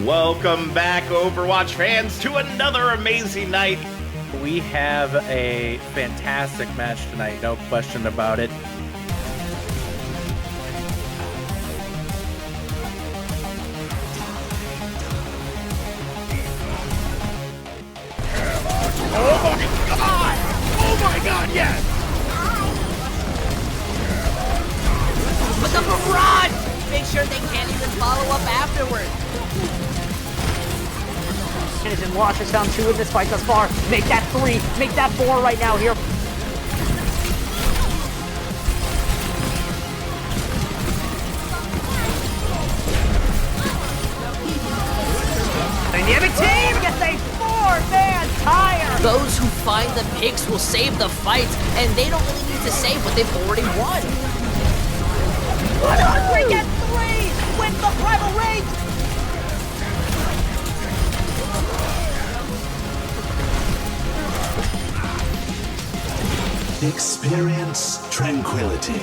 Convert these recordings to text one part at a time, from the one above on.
Welcome back, Overwatch fans, to another amazing night. We have a fantastic match tonight, no question about it. Oh my god, yes! But the barrage! Make sure they can't even follow up afterwards. And Watcher's down 2 in this fight thus far. Make that 3, make that 4 right now here. Dynamic team gets a 4-man tire. Those who find the picks will save the fights, and they don't really need to save what they've already won. 100 and 3 with the primal rage. Experience tranquility.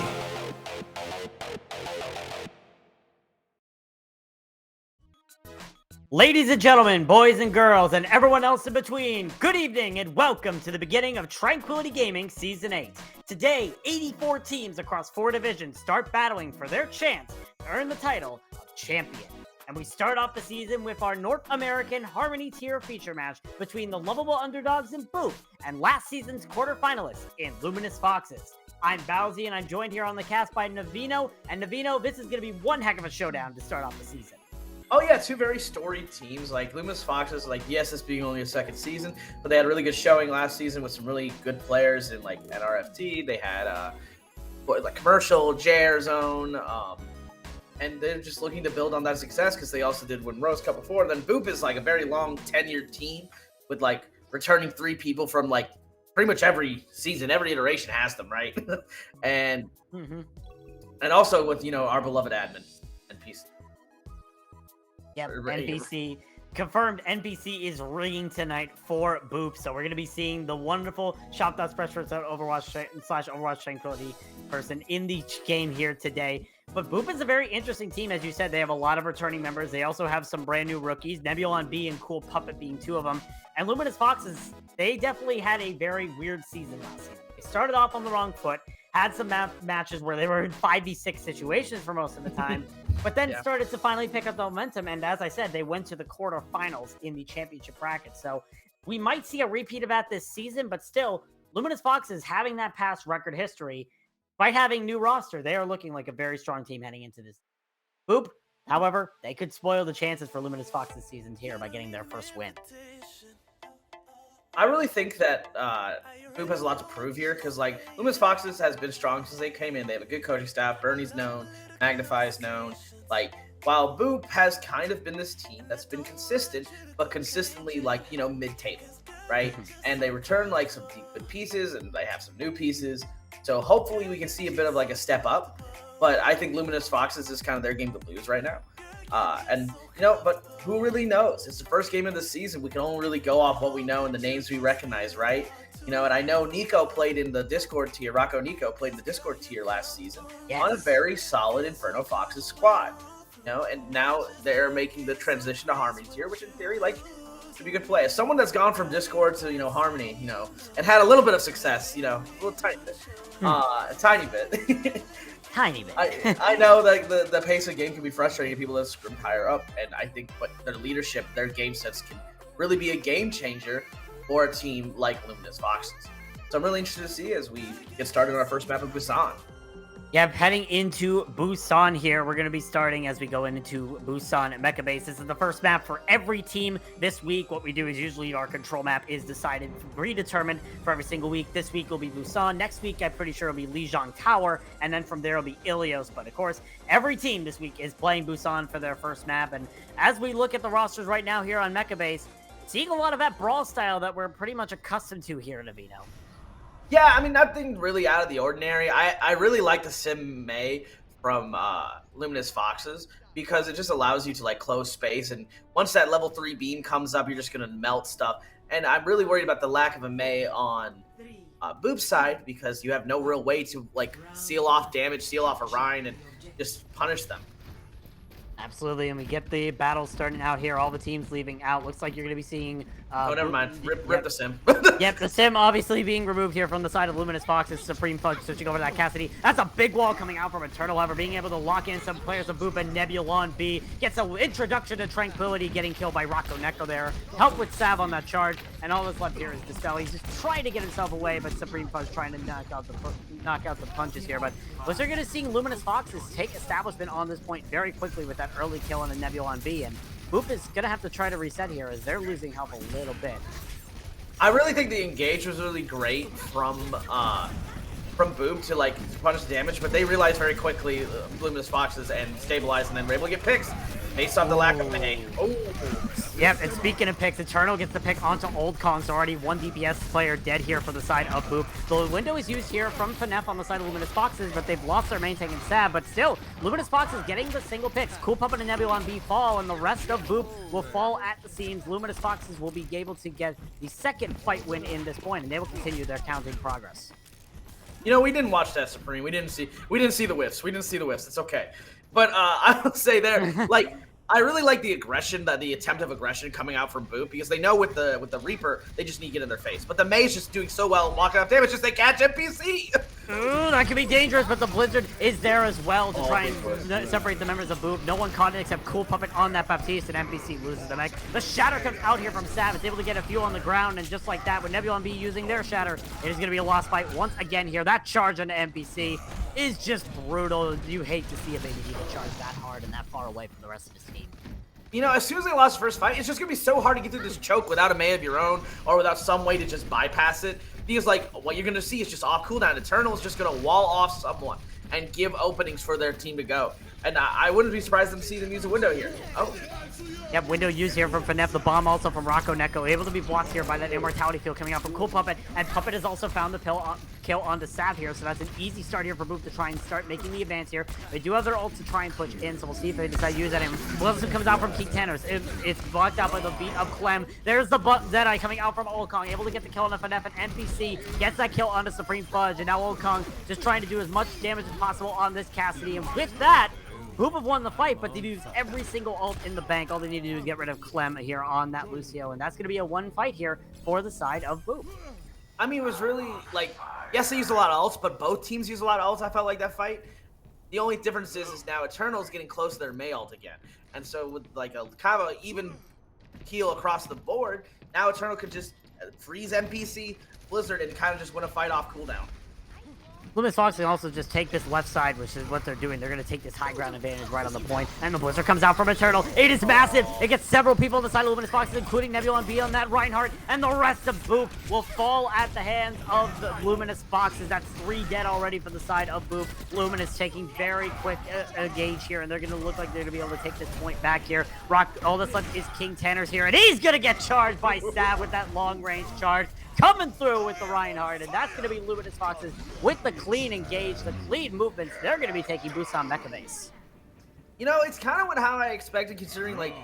Ladies and gentlemen, boys and girls, and everyone else in between, good evening and welcome to the beginning of Tranquility Gaming Season 8. Today, 84 teams across 4 divisions start battling for their chance to earn the title of champion. And we start off the season with our North American Harmony Tier feature match between the lovable underdogs in Boop and last season's quarterfinalists in Luminous Foxes. I'm Bowsy, and I'm joined here on the cast by Navino. And Navino, this is going to be one heck of a showdown to start off the season. Oh yeah, 2 very storied teams. Like Luminous Foxes, like yes, this being only a second season, but they had a really good showing last season with some really good players in like NRFT. They had like Commercial, JR Zone, and they're just looking to build on that success because they also did win Rose Cup before. Then Boop is like a very long tenured team with like returning 3 people from like pretty much every season. Every iteration has them, right? and also with our beloved admin NPC. Yep, NPC. Confirmed NPC is ringing tonight for Boop, so we're going to be seeing the wonderful Shop.Spread Overwatch Tranquility person in the game here today. But Boop is a very interesting team, as you said. They have a lot of returning members. They also have some brand new rookies, Nebulon B and Cool Puppet being 2 of them. And Luminous Foxes, they definitely had a very weird season last season. They started off on the wrong foot, had some matches where they were in 5v6 situations for most of the time, but then started to finally pick up the momentum. And as I said, they went to the quarterfinals in the championship bracket. So we might see a repeat of that this season, but still, Luminous Foxes having that past record history, by having new roster, they are looking like a very strong team heading into this. Boop, however, they could spoil the chances for Luminous Foxes season here by getting their first win. I really think that Boop has a lot to prove here because, like, Luminous Foxes has been strong since they came in. They have a good coaching staff. Bernie's known. Magnify is known. Like, while Boop has kind of been this team that's been consistent, but consistently, like, mid-table, right? And they return, like, some good pieces, and they have some new pieces. So hopefully we can see a bit of, like, a step up. But I think Luminous Foxes is kind of their game to lose right now. But who really knows? It's the first game of the season. We can only really go off what we know and the names we recognize, right? And I know Nico played in the Discord tier. Rocco Nico played in the Discord tier last season on a very solid Inferno Foxes squad. And now they're making the transition to Harmony tier, which in theory, like, should be a good play. As someone that's gone from Discord to, Harmony, and had a little bit of success, a little tiny bit, a tiny bit. Tiny bit. I know that the pace of the game can be frustrating if people that scrim higher up, and I think their leadership, their game sets can really be a game changer for a team like Luminous Foxes. So I'm really interested to see as we get started on our first map of Busan. Yep, heading into Busan here. We're going to be starting as we go into Busan Mecha Base. This is the first map for every team this week. What we do is usually our control map is decided, predetermined for every single week. This week will be Busan. Next week, I'm pretty sure it'll be Lijiang Tower. And then from there, it'll be Ilios. But of course, every team this week is playing Busan for their first map. And as we look at the rosters right now here on Mecha Base, seeing a lot of that brawl style that we're pretty much accustomed to here in Avino. Yeah, I mean, nothing really out of the ordinary. I really like the Sim Mei from Luminous Foxes because it just allows you to like close space, and once that level 3 beam comes up, you're just gonna melt stuff. And I'm really worried about the lack of a Mei on Boop's side because you have no real way to like seal off damage, seal off a Rhine, and just punish them. Absolutely, and we get the battle starting out here. All the teams leaving out. Looks like you're going to be seeing... oh, never mind. Rip the Sim. Yep, the Sim obviously being removed here from the side of Luminous Fox's Supreme Fudge switching over to that Cassidy. That's a big wall coming out from Eternal, however, being able to lock in some players of Boop and Nebulon B. Gets an introduction to Tranquility, getting killed by Rocco Neko there. Help with Sav on that charge, and all that's left here is Distel. He's just trying to get himself away, but Supreme Fudge trying to knock out the punches here. But we're going to see Luminous Foxes take establishment on this point very quickly with that early kill on a Nebulon B, and Boop is going to have to try to reset here as they're losing health a little bit. I really think the engage was really great from Boop to like punish the damage, but they realized very quickly Luminous Foxes and stabilized, and then were able to get picks based on the lack of Mei. Oh. Yep, and speaking of picks, Eternal gets the pick onto Old Kong, so already one DPS player dead here for the side of Boop. The window is used here from FNF on the side of Luminous Foxes, but they've lost their main tank and Sab, but still, Luminous Foxes getting the single picks. Cool Puppet and Nebulon B fall, and the rest of Boop will fall at the seams. Luminous Foxes will be able to get the second fight win in this point, and they will continue their counting progress. You know, we didn't watch that Supreme. We didn't see the whiffs. We didn't see the whiffs. It's okay. But I would say there, like, I really like the aggression, the attempt of aggression coming out from Boop, because they know with the Reaper, they just need to get in their face. But the Mei's just doing so well, walking off damage, just they catch NPC. Ooh, that could be dangerous, but the Blizzard is there as well to try and separate the members of Boop. No one caught it except Cool Puppet on that Baptiste, and NPC loses the mech. The Shatter comes out here from Sav. It's able to get a few on the ground, and just like that, with Nebulon B using their Shatter, it is going to be a lost fight once again here. That charge on the NPC is just brutal. You hate to see a baby even charge that hard and that far away from the rest of his team. You know, as soon as they lost the first fight, it's just going to be so hard to get through this choke without a Mei of your own or without some way to just bypass it. Because, like, what you're going to see is just off cooldown. Eternal is just going to wall off someone and give openings for their team to go. And I wouldn't be surprised to see them use a window here. Oh. Yep, window used here from FNF. The bomb also from Rocco Neko. Able to be blocked here by that Immortality field coming out from Cool Puppet. And Puppet has also found the kill onto Sav here. So that's an easy start here for Boop to try and start making the advance here. They do have their ult to try and push in. So we'll see if they decide to use that. And Wilson comes out from King Tanners. It's blocked out by the beat of Clem. There's the Zedai coming out from Old Kong. Able to get the kill on FNF. And NPC gets that kill onto Supreme Fudge. And now Old Kong just trying to do as much damage as possible on this Cassidy. And with that, Boop have won the fight, but they use every single ult in the bank. All they need to do is get rid of Clem here on that Lucio, and that's going to be a one fight here for the side of Boop. I mean, it was really, like, yes, they used a lot of ults, but both teams used a lot of ults, I felt like, that fight. The only difference is now Eternal's getting close to their Mei ult again. And so with, like, a kind of an even keel across the board, now Eternal could just freeze NPC, Blizzard, and kind of just win a fight off cooldown. Luminous Fox can also just take this left side, which is what they're doing. They're going to take this high ground advantage right on the point. And the Blizzard comes out from Eternal. It is massive. It gets several people on the side of Luminous Fox, including Nebulon B on that Reinhardt. And the rest of Boop will fall at the hands of the Luminous Foxes. That's 3 dead already for the side of Boop. Luminous taking very quick gauge here, and they're going to look like they're going to be able to take this point back here. All that's left is King Tanners here, and he's going to get charged by Sav with that long-range charge. Coming through with the Reinhardt, and that's going to be Luminous Foxes with the clean engage, the clean movements. They're going to be taking Busan Mecha Base. You know, it's kind of how I expected, considering, like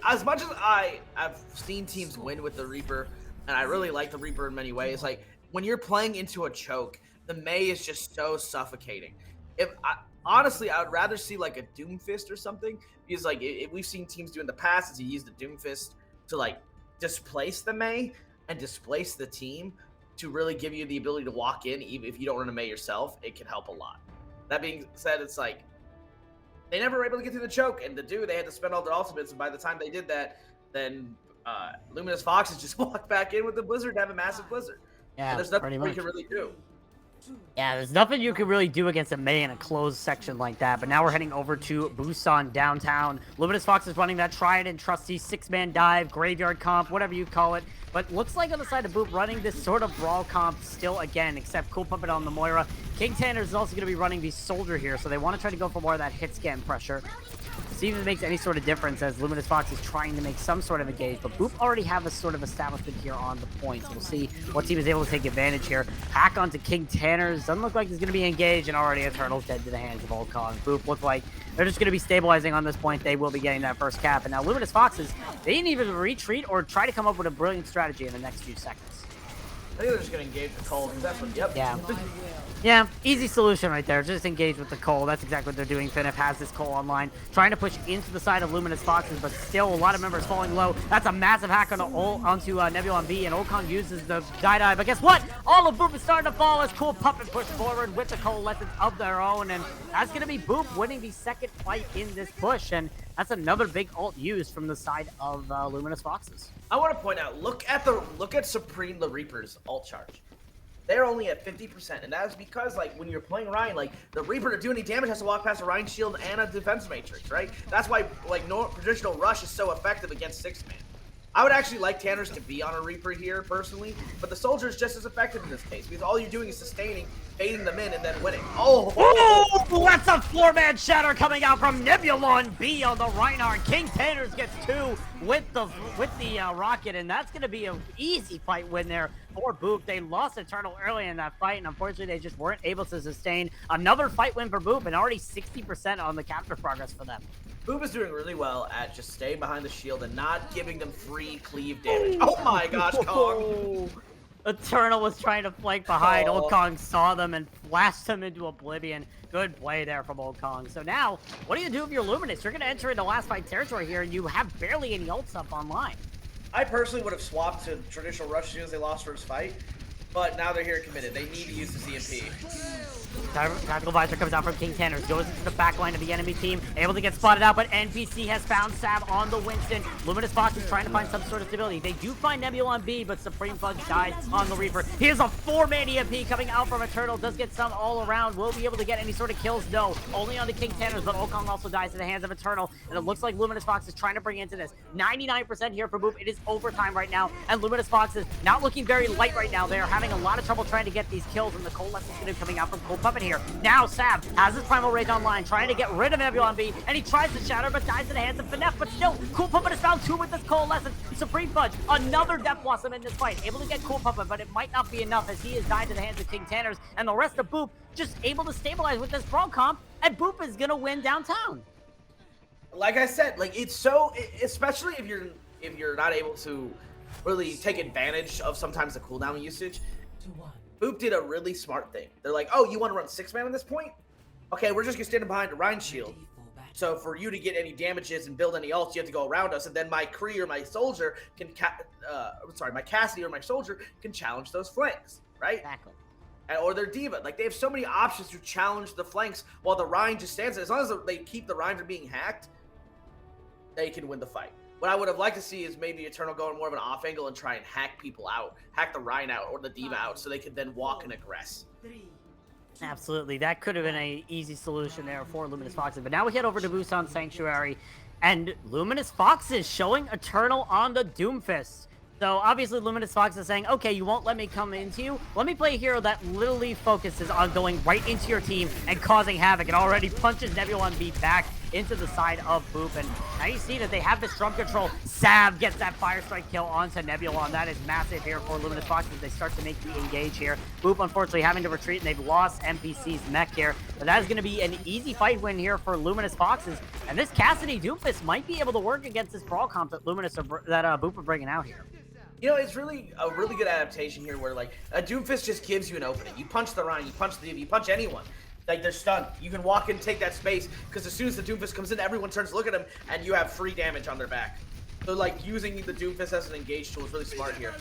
as much as I've seen teams win with the Reaper, and I really like the Reaper in many ways, like, when you're playing into a choke, the Mei is just so suffocating. Honestly, I would rather see, like, a Doomfist or something, because, like, we've seen teams do in the past is you use the Doomfist to, like, displace the Mei, and displace the team to really give you the ability to walk in. Even if you don't run a Mei yourself, it can help a lot. That being said, it's like they never were able to get through the choke, and they had to spend all their ultimates, and by the time they did that, then Luminous Foxes just walked back in with the Blizzard to have a massive Blizzard. Yeah, and there's nothing we can really do. Yeah, there's nothing you can really do against a Mei in a closed section like that. But now we're heading over to Busan downtown. Luminous Fox is running that tried and trusty 6-man dive, graveyard comp, whatever you call it. But looks like on the side of Boop running this sort of brawl comp still again, except Cool Puppet on the Moira. King Tanner is also going to be running the Soldier here, so they want to try to go for more of that hit scan pressure. See if it makes any sort of difference as Luminous Fox is trying to make some sort of engage, but Boop already have a sort of establishment here on the point. So we'll see what team is able to take advantage here. Hack onto King Tanner's. Doesn't look like he's going to be engaged, and already Eternal's dead to the hands of Old Kong. Boop look like they're just going to be stabilizing on this point. They will be getting that first cap. And now Luminous Foxes, they didn't even retreat or try to come up with a brilliant strategy in the next few seconds. I think they're just going to engage the Cole, because that's what, yep. Yeah. Yeah, easy solution right there. Just engage with the Cole. That's exactly what they're doing. Finif has this Cole online, trying to push into the side of Luminous Foxes, but still a lot of members falling low. That's a massive hack onto Nebula on B, and Okon uses the die. But guess what? All of Boop is starting to fall as Cool Puppet push forward with the coalescence of their own, and that's going to be Boop winning the second fight in this push, and that's another big ult used from the side of Luminous Foxes. I want to point out, look at Supreme the Reaper's ult charge. They're only at 50%, and that is because, like, when you're playing Ryan, like, the Reaper to do any damage has to walk past a Ryan shield and a defense matrix, right? That's why, like, traditional rush is so effective against 6-man. I would actually like Tanners to be on a Reaper here, personally, but the Soldier is just as effective in this case, because all you're doing is sustaining, baiting them in, and then winning. Oh, that's a 4-man shatter coming out from Nebula on B on the Reinhardt. King Tanners gets 2 with the rocket, and that's going to be an easy fight win there for Boop. They lost Eternal early in that fight, and unfortunately, they just weren't able to sustain another fight win for Boop, and already 60% on the capture progress for them. Boop is doing really well at just staying behind the shield and not giving them free cleave damage. Oh my gosh, Kong! Eternal was trying to flank behind. Old Kong saw them and flashed them into oblivion. Good play there from Old Kong. So now, what do you do if you're Luminous? You're going to enter into last fight territory here, and you have barely any ults up online. I personally would have swapped to traditional rush as soon as they lost first fight, but now they're here committed. They need to use the CMP. Tactical Visor comes out from King Tanners, goes into the back line of the enemy team, able to get spotted out, but NPC has found Sav on the Winston. Luminous Fox is trying to find some sort of stability. They do find Nebula on B, but Supreme Fudge dies on the Reaper. Here's a 4-man EMP coming out from Eternal, does get some all around. Will be able to get any sort of kills? No, only on the King Tanners, but Okong also dies to the hands of Eternal, and it looks like Luminous Fox is trying to bring into this. 99% here for Boop. It is overtime right now, and Luminous Fox is not looking very light right now. They are having a lot of trouble trying to get these kills, and the coalescence is going to be coming out from Cold Puppet here. Now Sav has his Primal Rage online, trying to get rid of Nebula on B, and he tries to shatter, but dies in the hands of Finef, but still, Cool Puppet is found 2 with this coalescence. Supreme Fudge, another Death Blossom in this fight, able to get Cool Puppet, but it might not be enough as he is died to the hands of King Tanners, and the rest of Boop just able to stabilize with this brawl comp, and Boop is gonna win downtown. Like I said, like, it's so, especially if you're not able to really take advantage of sometimes the cooldown usage. Boop did a really smart thing. They're like, oh, you want to run 6-man at this point? Okay, we're just going to stand behind a Rhine shield. So for you to get any damages and build any ults, you have to go around us, and then my Kree or my Soldier can, my Cassidy or my Soldier can challenge those flanks, right? Exactly. Or their Diva. Like, they have so many options to challenge the flanks while the Rhine just stands there. As long as they keep the Rhine from being hacked, they can win the fight. What I would have liked to see is maybe Eternal going more of an off angle and try and hack people out, hack the Rhine out or the Diva out, so they could then walk and aggress. Absolutely, that could have been an easy solution there for Luminous Foxes. But now we head over to Busan Sanctuary, and Luminous Foxes showing Eternal on the Doomfist. So obviously Luminous Fox is saying, okay, you won't let me come into you. Let me play a hero that literally focuses on going right into your team and causing havoc, and already punches Nebula on B back into the side of Boop. And now you see that they have this drum control. Sav gets that Fire Strike kill onto Nebula, and that is massive here for Luminous Fox as they start to make the engage here. Boop, unfortunately, having to retreat, and they've lost NPC's mech here. But that is going to be an easy fight win here for Luminous Foxes. And this Cassidy Doomfist might be able to work against this brawl comp that Boop are bringing out here. You know, it's really a really good adaptation here where, like, a Doomfist just gives you an opening. You punch the Rhine, you punch the Diva, you punch anyone. Like, they're stunned. You can walk in and take that space, because as soon as the Doomfist comes in, everyone turns to look at him, and you have free damage on their back. So, like, using the Doomfist as an engage tool is really smart here.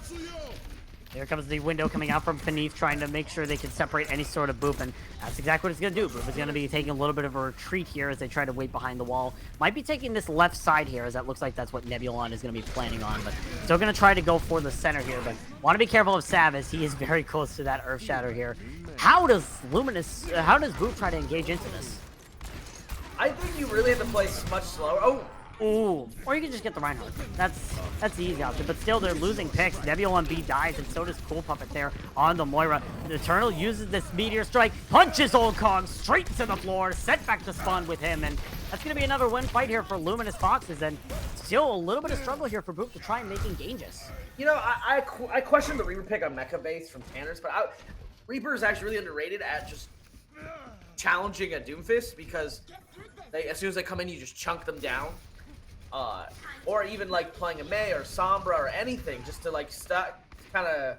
Here comes the window coming out from beneath, trying to make sure they can separate any sort of Boop, and that's exactly what it's going to do. Boop is going to be taking a little bit of a retreat here as they try to wait behind the wall. Might be taking this left side here, as that looks like that's what Nebulon is going to be planning on, but still going to try to go for the center here, but want to be careful of Sav, as he is very close to that Earth Shatter here. How does Boop try to engage into this? I think you really have to play much slower. Oh! Ooh, or you can just get the Reinhardt. That's the easy option, but still they're losing picks. Nebulon B dies, and so does Cool Puppet there on the Moira. The Eternal uses this Meteor Strike, punches Old Kong straight to the floor, sent back to spawn with him, and that's going to be another win fight here for Luminous Foxes, and still a little bit of struggle here for Boop to try and make engages. You know, I questioned the Reaper pick on Mecha Base from Tanners, but Reaper is actually really underrated at just challenging a Doomfist, because as soon as they come in, you just chunk them down. Or even like playing a Mei or Sombra or anything, just to like kind of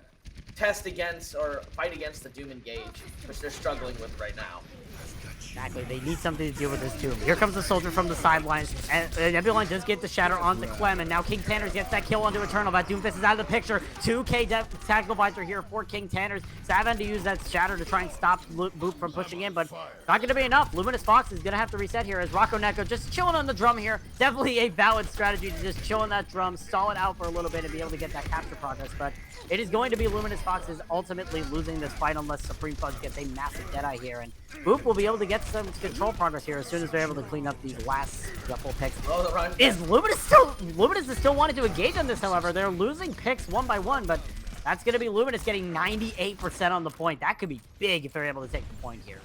test against or fight against the Doom engage, which they're struggling with right now. Exactly, they need something to deal with this Doom. Here comes the soldier from the sidelines, and Nebulon does get the shatter onto Clem, and now King Tanners gets that kill onto Eternal. That Doomfist is out of the picture. 2K tactical visor here for King Tanners. Savin to use that shatter to try and stop Boop from pushing in, but not going to be enough. Luminous Fox is going to have to reset here as Rocco Neko just chilling on the drum here. Definitely a valid strategy to just chill on that drum, stall it out for a little bit, and be able to get that capture progress, but it is going to be Luminous Foxes ultimately losing this fight unless Supreme Fudge gets a massive Deadeye here, and Boop will be able to get some control progress here as soon as they're able to clean up these last couple picks. Is Luminous is still wanting to engage on this, however. They're losing picks one by one, but that's going to be Luminous getting 98% on the point. That could be big if they're able to take the point here.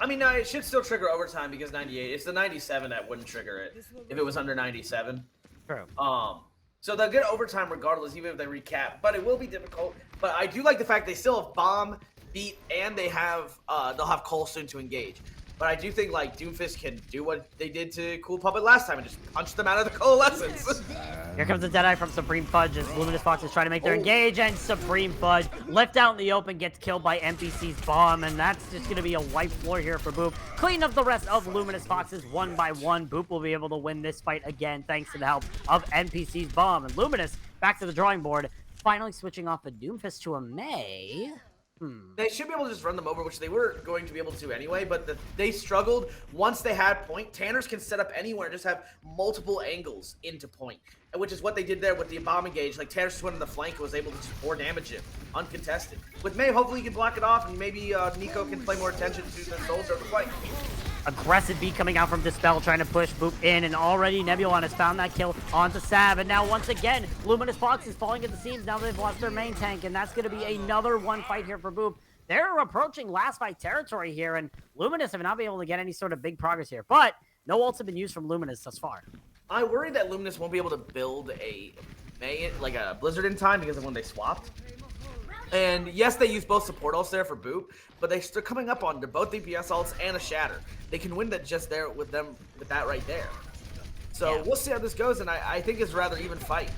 I mean, no, it should still trigger overtime because 98. It's the 97 that wouldn't trigger it if it was under 97. True. So they'll get overtime regardless, even if they recap. But it will be difficult. But I do like the fact they still have Bomb, Beat, and they'll have Cole soon to engage. But I do think like Doomfist can do what they did to Cool Puppet last time and just punch them out of the Coalescence. Here comes the Deadeye from Supreme Fudge as Luminous Fox is trying to make their engage, and Supreme Fudge left out in the open gets killed by NPC's bomb, and that's just going to be a white floor here for Boop. Clean up the rest of Luminous Foxes one by one. Boop will be able to win this fight again thanks to the help of NPC's bomb. And Luminous back to the drawing board, finally switching off a Doomfist to a Mei. They should be able to just run them over, which they were going to be able to anyway, but they struggled once they had point. Tanners can set up anywhere, just have multiple angles into point, which is what they did there with the bomb engage. Like, Tanners just went in the flank and was able to just 4 damage it, uncontested. With Mei, hopefully you can block it off, and maybe Nico can play more attention to the soldier of the fight. Aggressive beat coming out from Dispel, trying to push Boop in, and already Nebulon has found that kill onto Sav, and now once again, Luminous Fox is falling at the seams. Now they've lost their main tank, and that's going to be another one fight here for Boop. They're approaching last fight territory here, and Luminous have not been able to get any sort of big progress here, but no ults have been used from Luminous thus far. I worry that Luminous won't be able to build a Mei, like a Blizzard in time because of when they swapped. And yes, they use both support ults there for Boop, but they're coming up on both DPS ults and a Shatter. They can win that just there with that right there. So we'll see how this goes, and I think it's a rather even fight.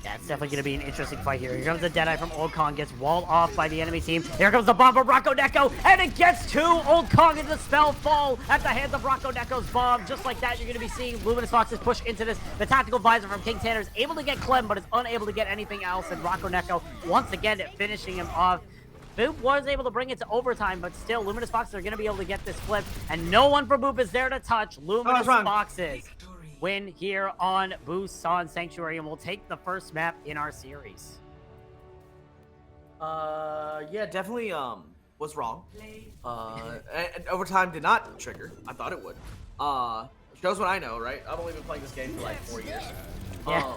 Yeah, it's definitely going to be an interesting fight here. Here comes the Deadeye from Old Kong, gets walled off by the enemy team. Here comes the bomb from Rocco Neko, and it gets to Old Kong, and the spell fall at the hands of Rocco Neko's bomb. Just like that, you're going to be seeing Luminous Foxes push into this. The tactical visor from King Tanner is able to get Clem, but is unable to get anything else, and Rocco Neko, once again, finishing him off. Boop was able to bring it to overtime, but still, Luminous Foxes are going to be able to get this flip, and no one for Boop is there to touch. Luminous Foxes win here on Busan Sanctuary, and we'll take the first map in our series. Yeah, definitely was wrong. And overtime did not trigger. I thought it would. Shows what I know, right? I've only been playing this game for like 4 years. Yeah.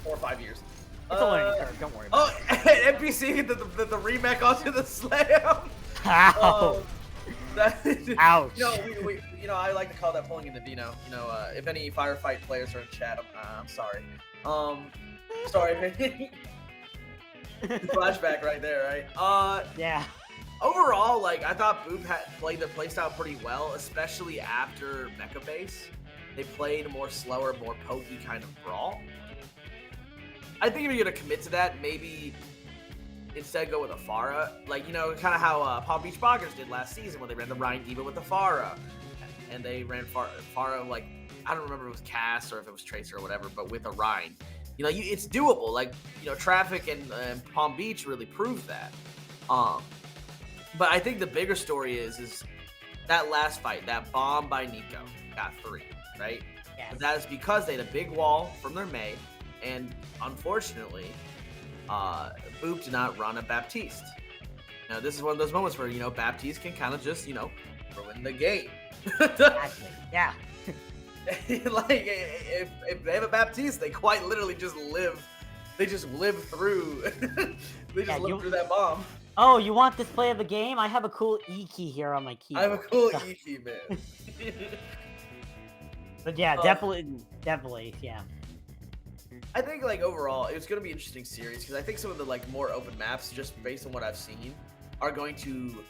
4 or 5 years. It's a learning curve, don't worry about it. NPC, the remake onto the slam. Ow. Ouch. You know, I like to call that pulling into Dino. You know, if any firefight players are in chat, I'm sorry. Sorry. Flashback right there, right? Yeah. Overall, like, I thought Boop had played their playstyle pretty well, especially after Mecha Base. They played a more slower, more pokey kind of brawl. I think if you're going to commit to that, maybe instead go with a Pharah. Like, you know, kind of how Palm Beach Boggers did last season when they ran the Ryan Diva with the Pharah. And they ran Pharah, like, I don't remember if it was Cass or if it was Tracer or whatever, but with a Rhine. it's doable. Like, Traffic and Palm Beach really proved that. But I think the bigger story is that last fight, that bomb by Nico got 3, right? Yes. But that is because they had a big wall from their May, and unfortunately, Boop did not run a Baptiste. Now, this is one of those moments where, Baptiste can kind of just, ruin the game. Exactly. Yeah. Like, if they have a Baptiste, they quite literally just live. They just live through. They just live through that bomb. Oh, you want this play of the game? I have a cool E key here on my keyboard. I have a cool E key, man. But yeah, definitely, yeah. I think, like, overall, it's going to be an interesting series because I think some of the, like, more open maps, just based on what I've seen, are going to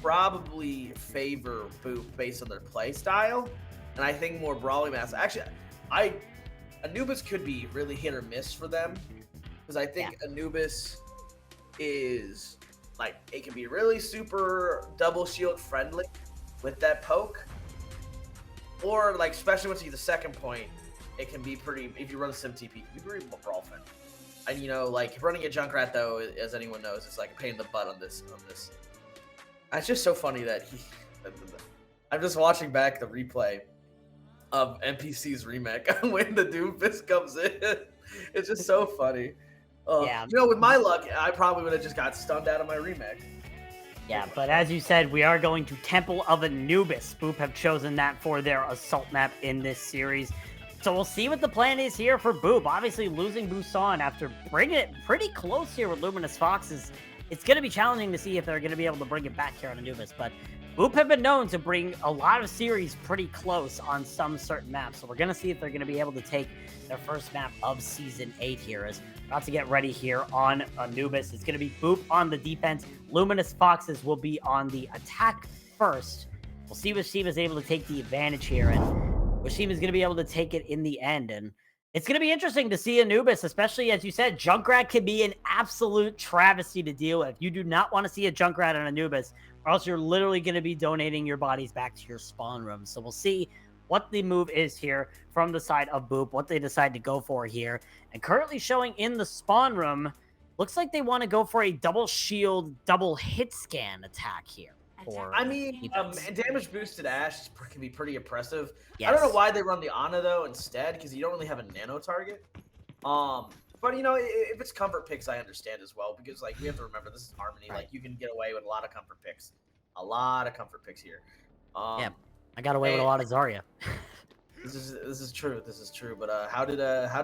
probably favor Boop based on their play style. And I think more brawling maps. Actually, Anubis could be really hit or miss for them because I think Anubis is, like, it can be really super double shield friendly with that poke. Or, like, especially once you get the second point, it can be pretty, if you run a sim TP, it can be pretty brawl friendly. And, like, running a Junkrat, though, as anyone knows, is like a pain in the butt on this. It's just so funny that I'm just watching back the replay of NPC's remake when the Doomfist comes in. It's just so funny. With my luck, I probably would have just got stunned out of my remake. Yeah, but as you said, we are going to Temple of Anubis. Boop have chosen that for their assault map in this series. So we'll see what the plan is here for Boop. Obviously, losing Busan after bringing it pretty close here with Luminous Foxes, it's going to be challenging to see if they're going to be able to bring it back here on Anubis. But Boop have been known to bring a lot of series pretty close on some certain maps. So we're going to see if they're going to be able to take their first map of Season 8 here. As about to get ready here on Anubis. It's going to be Boop on the defense. Luminous Foxes will be on the attack first. We'll see which team is able to take the advantage here and which team is going to be able to take it in the end. And it's going to be interesting to see Anubis, especially as you said, Junkrat can be an absolute travesty to deal with. You do not want to see a Junkrat on Anubis, or else you're literally going to be donating your bodies back to your spawn room. So we'll see what the move is here from the side of Boop, what they decide to go for here. And currently showing in the spawn room, looks like they want to go for a double shield, double hit scan attack here. Damage boosted Ash can be pretty impressive. Yes. I don't know why they run the Ana though instead, because you don't really have a nano target. But if it's comfort picks, I understand as well, because like we have to remember this is Harmony. Right. Like you can get away with a lot of comfort picks, here. Yeah, I got away with a lot of Zarya. This is true. But how did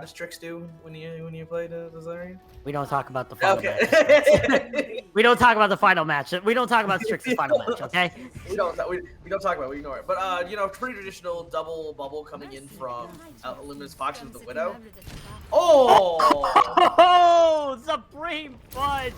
Strix do when you played the Zarya? We don't talk about the final match. We don't talk about the final match. We don't talk about Strix's final match. Okay. We don't talk about it. We ignore it. But pretty traditional double bubble coming in from Luminous Fox with the Widow. Oh, Supreme Fudge.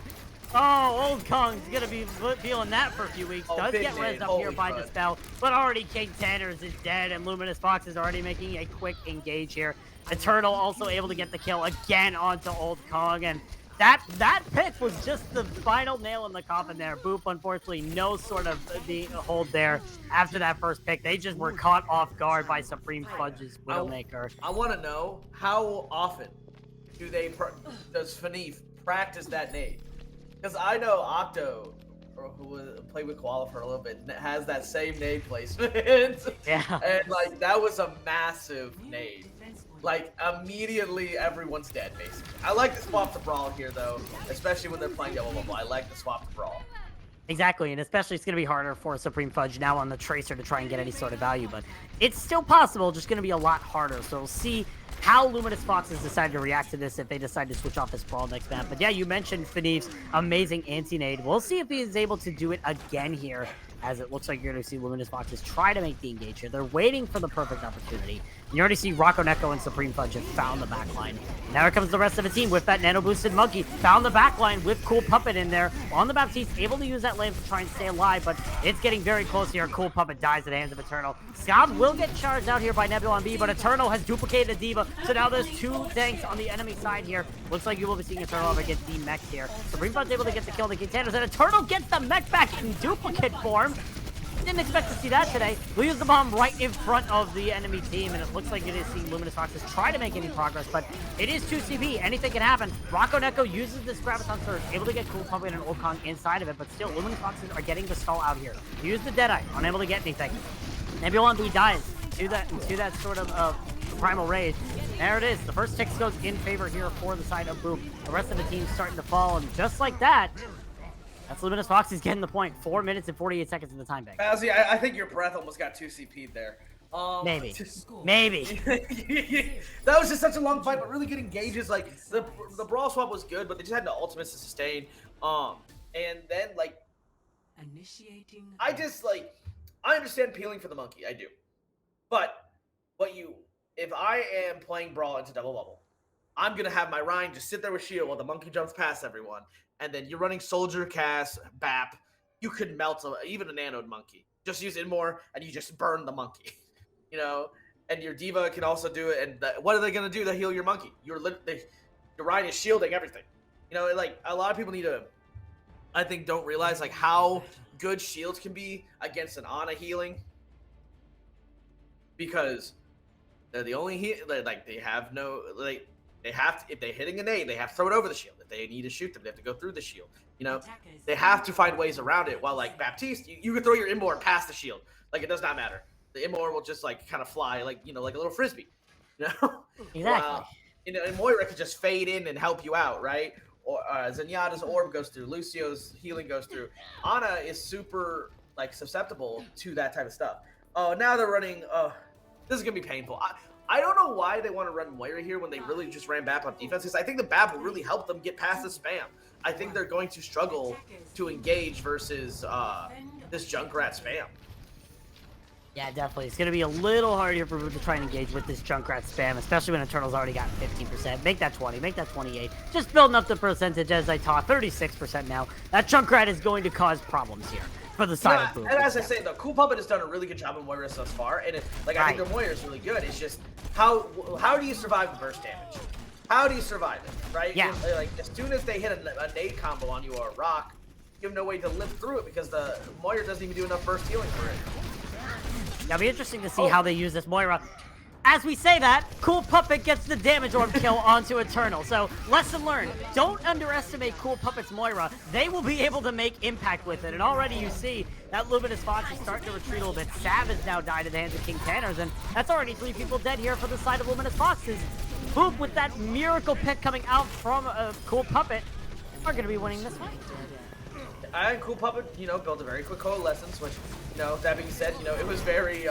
Oh, Old Kong's gonna be feeling that for a few weeks. Does get res up here by Dispel, but already King Tanners is dead, and Luminous Fox is already making a quick engage here. Eternal also able to get the kill again onto Old Kong, and that pick was just the final nail in the coffin there. Boop, unfortunately, no sort of the hold there after that first pick. They just were caught off guard by Supreme Fudge's Widowmaker. I want to know how often does Fanif practice that nade? Because I know Octo, who played with Koala for a little bit, has that same nade placement. Yeah. And like that was a massive nade. Like immediately everyone's dead basically. I like the swap to brawl here though, especially when they're playing Yellow Bubble. I like the swap to brawl. Exactly, and especially it's going to be harder for Supreme Fudge now on the Tracer to try and get any sort of value, but it's still possible, just going to be a lot harder. So we'll see how Luminous Foxes decide to react to this if they decide to switch off this brawl next map. But yeah, you mentioned Fanif's amazing anti-nade. We'll see if he is able to do it again here, as it looks like you're going to see Luminous Foxes try to make the engage here. They're waiting for the perfect opportunity. You already see Rocco Neko and Supreme Fudge have found the backline. Now here comes the rest of the team with that nano-boosted Monkey. Found the backline with Cool Puppet in there. On the Baptiste, able to use that lane to try and stay alive, but it's getting very close here. Cool Puppet dies at the hands of Eternal. Scob will get charged out here by Nebula on B, but Eternal has duplicated D.Va, so now there's two tanks on the enemy side here. Looks like you will be seeing Eternal over get D-mech here. Supreme Fudge able to get the kill to King Tanners, and Eternal gets the mech back in duplicate form. Didn't expect to see that today. We use the bomb right in front of the enemy team, and it looks like it is seeing Luminous Foxes try to make any progress, but it is 2 CP. Anything can happen. Rocco Neko uses this Graviton Surge, able to get Cool Puppet and Old Kong inside of it, but still, Luminous Foxes are getting the stall out here. Use the Deadeye, unable to get anything. Nebulon B dies to that sort of Primal Rage. There it is. The first ticks goes in favor here for the side of Boop. The rest of the team's starting to fall, and just like that, that's Luminous Foxes getting the point. 4 minutes and 48 seconds in the time bank. Bazzy, I think your breath almost got 2 CP'd there. Maybe. Maybe. That was just such a long fight, but really getting gauges. Like, the brawl swap was good, but they just had no ultimates to sustain. And then, like, I understand peeling for the monkey. I do. But if I am playing brawl into double bubble, I'm going to have my Ryan just sit there with shield while the monkey jumps past everyone. And then you're running soldier cast, BAP. You could melt even a nanoed monkey. Just use it more, and you just burn the monkey. You know, and your diva can also do it. And what are they going to do to heal your monkey? Your Ryan is shielding everything. You know, like, a lot of people need to, I think, don't realize, like, how good shields can be against an Ana healing. Because they're the only like, they have no, like, they have to, if they're hitting a nade, they have to throw it over the shield. If they need to shoot them, they have to go through the shield. You know, they have to find ways around it. While, like, Baptiste, you can throw your Immortal past the shield. Like, it does not matter. The Immortal will just, like, kind of fly, like, you know, like a little frisbee. You know? Exactly. You know, and Moira could just fade in and help you out, right? Or Zenyatta's orb goes through. Lucio's healing goes through. Ana is super, like, susceptible to that type of stuff. Oh, now they're running. This is gonna be painful. I don't know why they want to run Moira here when they really just ran BAP on defense. Because I think the BAP will really help them get past the spam. I think they're going to struggle to engage versus this Junkrat spam. Yeah, definitely. It's going to be a little hard here for Boop to try and engage with this Junkrat spam, especially when Eternal's already got 15%. Make that 20, make that 28. Just building up the percentage as I talk. 36% now. That Junkrat is going to cause problems here for the side of Boop. And as I say, though, Cool Puppet has done a really good job in Moira thus far. And, I think their Moira is really good. It's just, how do you survive the burst damage? How do you survive it, right? Yeah. Like, as soon as they hit a nade combo on you or a rock, you have no way to live through it because the Moira doesn't even do enough burst healing for it. It'll be interesting to see how they use this Moira. As we say that, Cool Puppet gets the damage orb kill onto Eternal. So, lesson learned. Don't underestimate Cool Puppet's Moira. They will be able to make impact with it. And already you see that Luminous Fox is starting to retreat a little bit. Sav has now died at the hands of King Tanners. And that's already 3 people dead here for the side of Luminous Foxes. Boop, with that miracle pick coming out from Cool Puppet, are going to be winning this fight. And Cool Puppet, you know, built a very quick coalescence, which, you know, that being said, you know, it was very,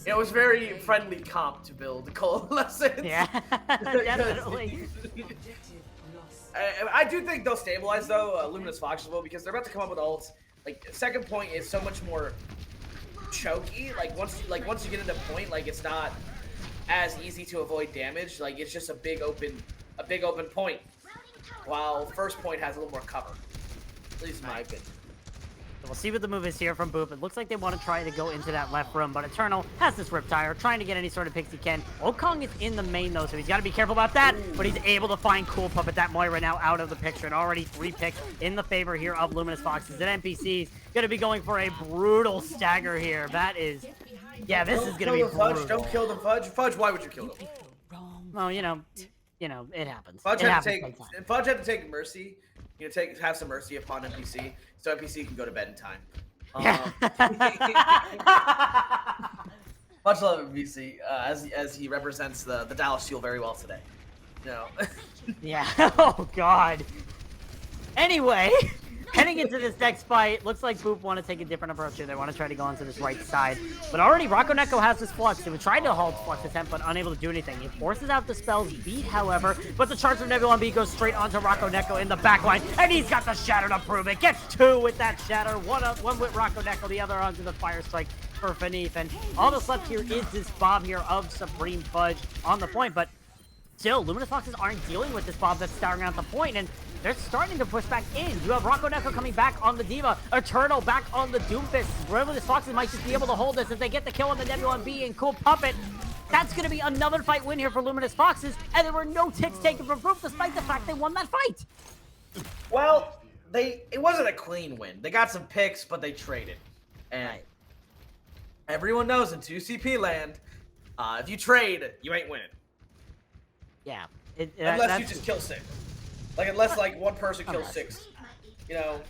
it was very friendly comp to build coalescence. Yeah, definitely. I do think they'll stabilize, though, Luminous Foxes will, because they're about to come up with ults. Like, second point is so much more choky. Like, once you get into point, like, it's not as easy to avoid damage. Like, it's just a big open point. While first point has a little more cover. At least in my opinion. So we'll see what the move is here from Boop. It looks like they want to try to go into that left room, but Eternal has this Riptire, trying to get any sort of picks he can. Okong is in the main, though, so he's got to be careful about that, but he's able to find Cool Puppet, that Moira now out of the picture, and already 3 picks in the favor here of Luminous Foxes. And NPC's going to be going for a brutal stagger here. That is... Yeah, this is going to be brutal. Don't kill them, Fudge. Fudge, why would you kill them? Well, you know, it happens. Fudge it had happens to take mercy. You know, have some mercy upon NPC, so NPC can go to bed in time. Much love NPC, as he represents the Dallas Fuel very well today. You know. Yeah. Oh God. Anyway, heading into this next fight, looks like Boop want to take a different approach here. They want to try to go onto this right side. But already Rocco Neko has this Flux. They were trying to halt Flux attempt, but unable to do anything. It forces out the spell's beat, however, but the charge from Nebulon B goes straight onto Rocco Neko in the backline, and he's got the Shatter to prove it. Gets 2 with that Shatter, one with Rocco Neko, the other onto the Fire Strike for Fanif. And all that's left here is this bomb here of Supreme Fudge on the point, but still, Luminous Foxes aren't dealing with this bomb that's staring out the point, and they're starting to push back in. You have Rocco Neko coming back on the Diva. Eternal back on the Doomfist. Luminous Foxes might just be able to hold this if they get the kill on the Nebulon B and Cool Puppet. That's going to be another fight win here for Luminous Foxes, and there were no ticks taken from Boop despite the fact they won that fight. Well, it wasn't a clean win. They got some picks, but they traded. And everyone knows in 2CP land, if you trade, you ain't winning. Yeah. Unless you just kill 6. Like, unless, like, one person kills 6. You know,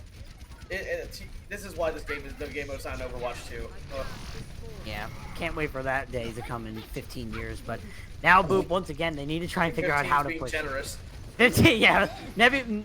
this is why the game mode's not in Overwatch 2. Ugh. Yeah, can't wait for that day to come in 15 years. But now Boop, once again, they need to try and figure out how to push. Generous. 15, yeah.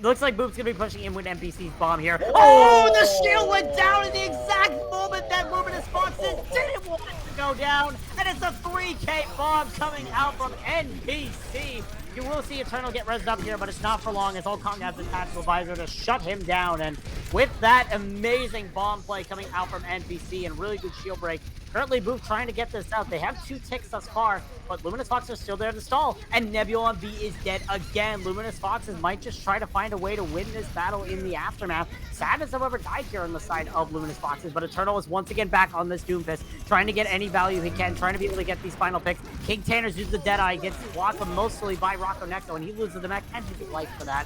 Looks like Boop's gonna be pushing in with NPC's bomb here. Oh, the shield went down in the exact moment that Luminous Foxes didn't want it to go down. And it's a 3K bomb coming out from NPC. You will see Eternal get rezzed up here, but it's not for long as Kong has a tactical visor to shut him down. And with that amazing bomb play coming out from NPC and really good shield break, currently Boop trying to get this out. They have 2 ticks thus far, but Luminous Foxes are still there to stall. And Nebula B is dead again. Luminous Foxes might just try to find a way to win this battle in the aftermath. Sadness, however, died here on the side of Luminous Foxes, but Eternal is once again back on this Doomfist, trying to get any value he can, trying to be able to get these final picks. King Tanner's used the Deadeye, gets blocked mostly by Rocco Necto, and he loses the mech and his life for that.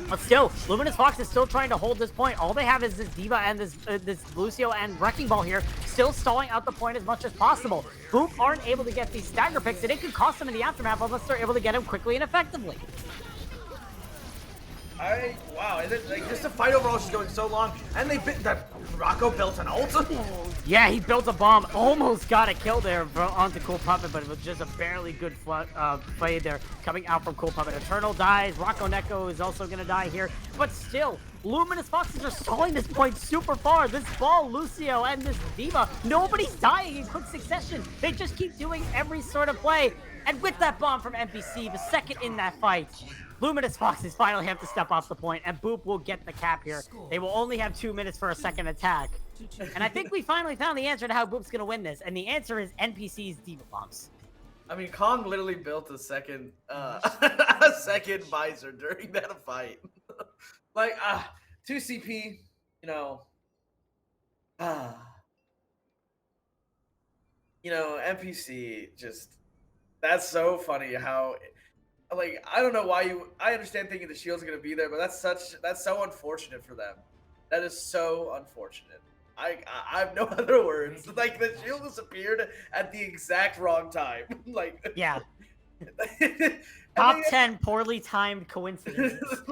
But still, Luminous Fox is still trying to hold this point. All they have is this D.Va and this Lucio and Wrecking Ball here, still stalling out the point as much as possible. Boop aren't able to get these stagger picks, and it could cost them in the aftermath unless they're able to get him quickly and effectively. Wow, and then, like, just the fight overall is just going so long, and Rocco built an ult. Yeah, he built a bomb, almost got a kill there onto Cool Puppet, but it was just a barely good play there coming out from Cool Puppet. Eternal dies, Rocco Necco is also gonna die here, but still, Luminous Foxes are stalling this point super far. This Ball, Lucio, and this D.Va, nobody's dying in quick succession. They just keep doing every sort of play, and with that bomb from NPC, the second in that fight, Luminous Foxes finally have to step off the point, and Boop will get the cap here. They will only have 2 minutes for a second attack. And I think we finally found the answer to how Boop's going to win this, and the answer is NPC's D.Va bombs. I mean, Kong literally built a second a second visor during that fight. Like, 2CP, you know, NPC just, that's so funny how... Like, I don't know why I understand thinking the shield's gonna be there, but that's so unfortunate for them. That is so unfortunate. I have no other words. Like, the shield disappeared at the exact wrong time. Like, yeah. Top 10 poorly timed coincidences.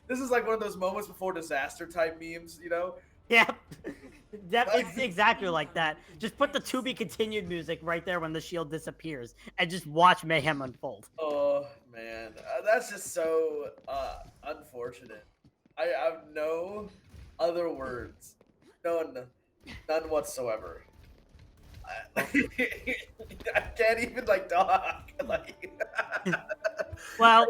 This is like one of those moments before disaster type memes, you know? Yeah. It's exactly like that. Just put the to be continued music right there when the shield disappears and just watch mayhem unfold. Oh man, that's just so unfortunate. I have no other words, none whatsoever. I can't even like talk. Like, well,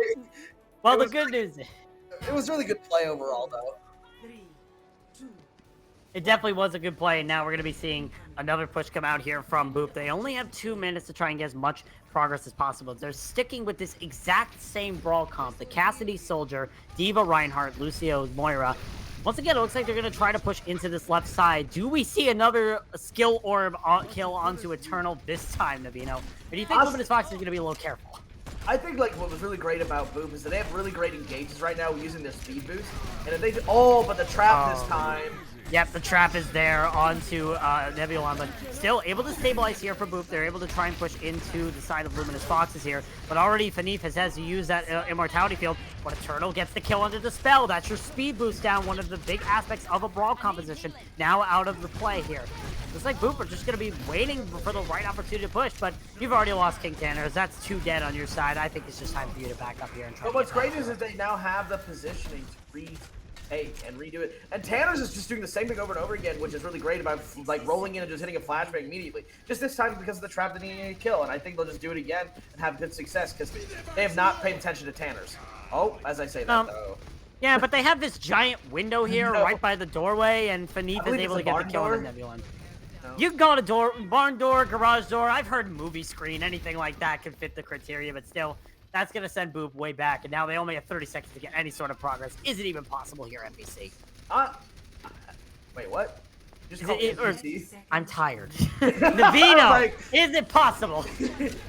the good news. It was really good play overall, though. It definitely was a good play, and now we're going to be seeing another push come out here from Boop. They only have 2 minutes to try and get as much progress as possible. They're sticking with this exact same brawl comp, the Cassidy Soldier, D.Va Reinhardt, Lucio Moira. Once again, it looks like they're going to try to push into this left side. Do we see another skill orb kill onto Eternal this time, Navino? Or do you think Luminous Fox is going to be a little careful? I think like what was really great about Boop is that they have really great engages right now using their speed boost. And if they but the trap this time. Yep, the trap is there onto Nebula, but still able to stabilize here for Boop. They're able to try and push into the side of Luminous Foxes here, but already Fanif has to use that Immortality Field, but Eternal gets the kill under the spell. That's your speed boost down, one of the big aspects of a brawl composition, now out of the play here. Looks like Boop are just going to be waiting for the right opportunity to push, but you've already lost King Tanner. That's 2 dead on your side. I think it's just time for you to back up here and try. But what's great is that they now have the positioning to retake and redo it. And Tanner's is just doing the same thing over and over again, which is really great about like rolling in and just hitting a flashbang immediately. Just this time because of the trap that needed to kill, and I think they'll just do it again and have good success because they have not paid attention to Tanner's. Oh, as I say that though. Yeah, but they have this giant window here right by the doorway, and Fanif is able to get the kill on the Nebula. You can call it a door, barn door, garage door. I've heard movie screen, anything like that can fit the criteria, but still, that's going to send Boop way back, and now they only have 30 seconds to get any sort of progress. Is it even possible here, NPC? Wait, what? Just I'm tired. Navino, like, is it possible?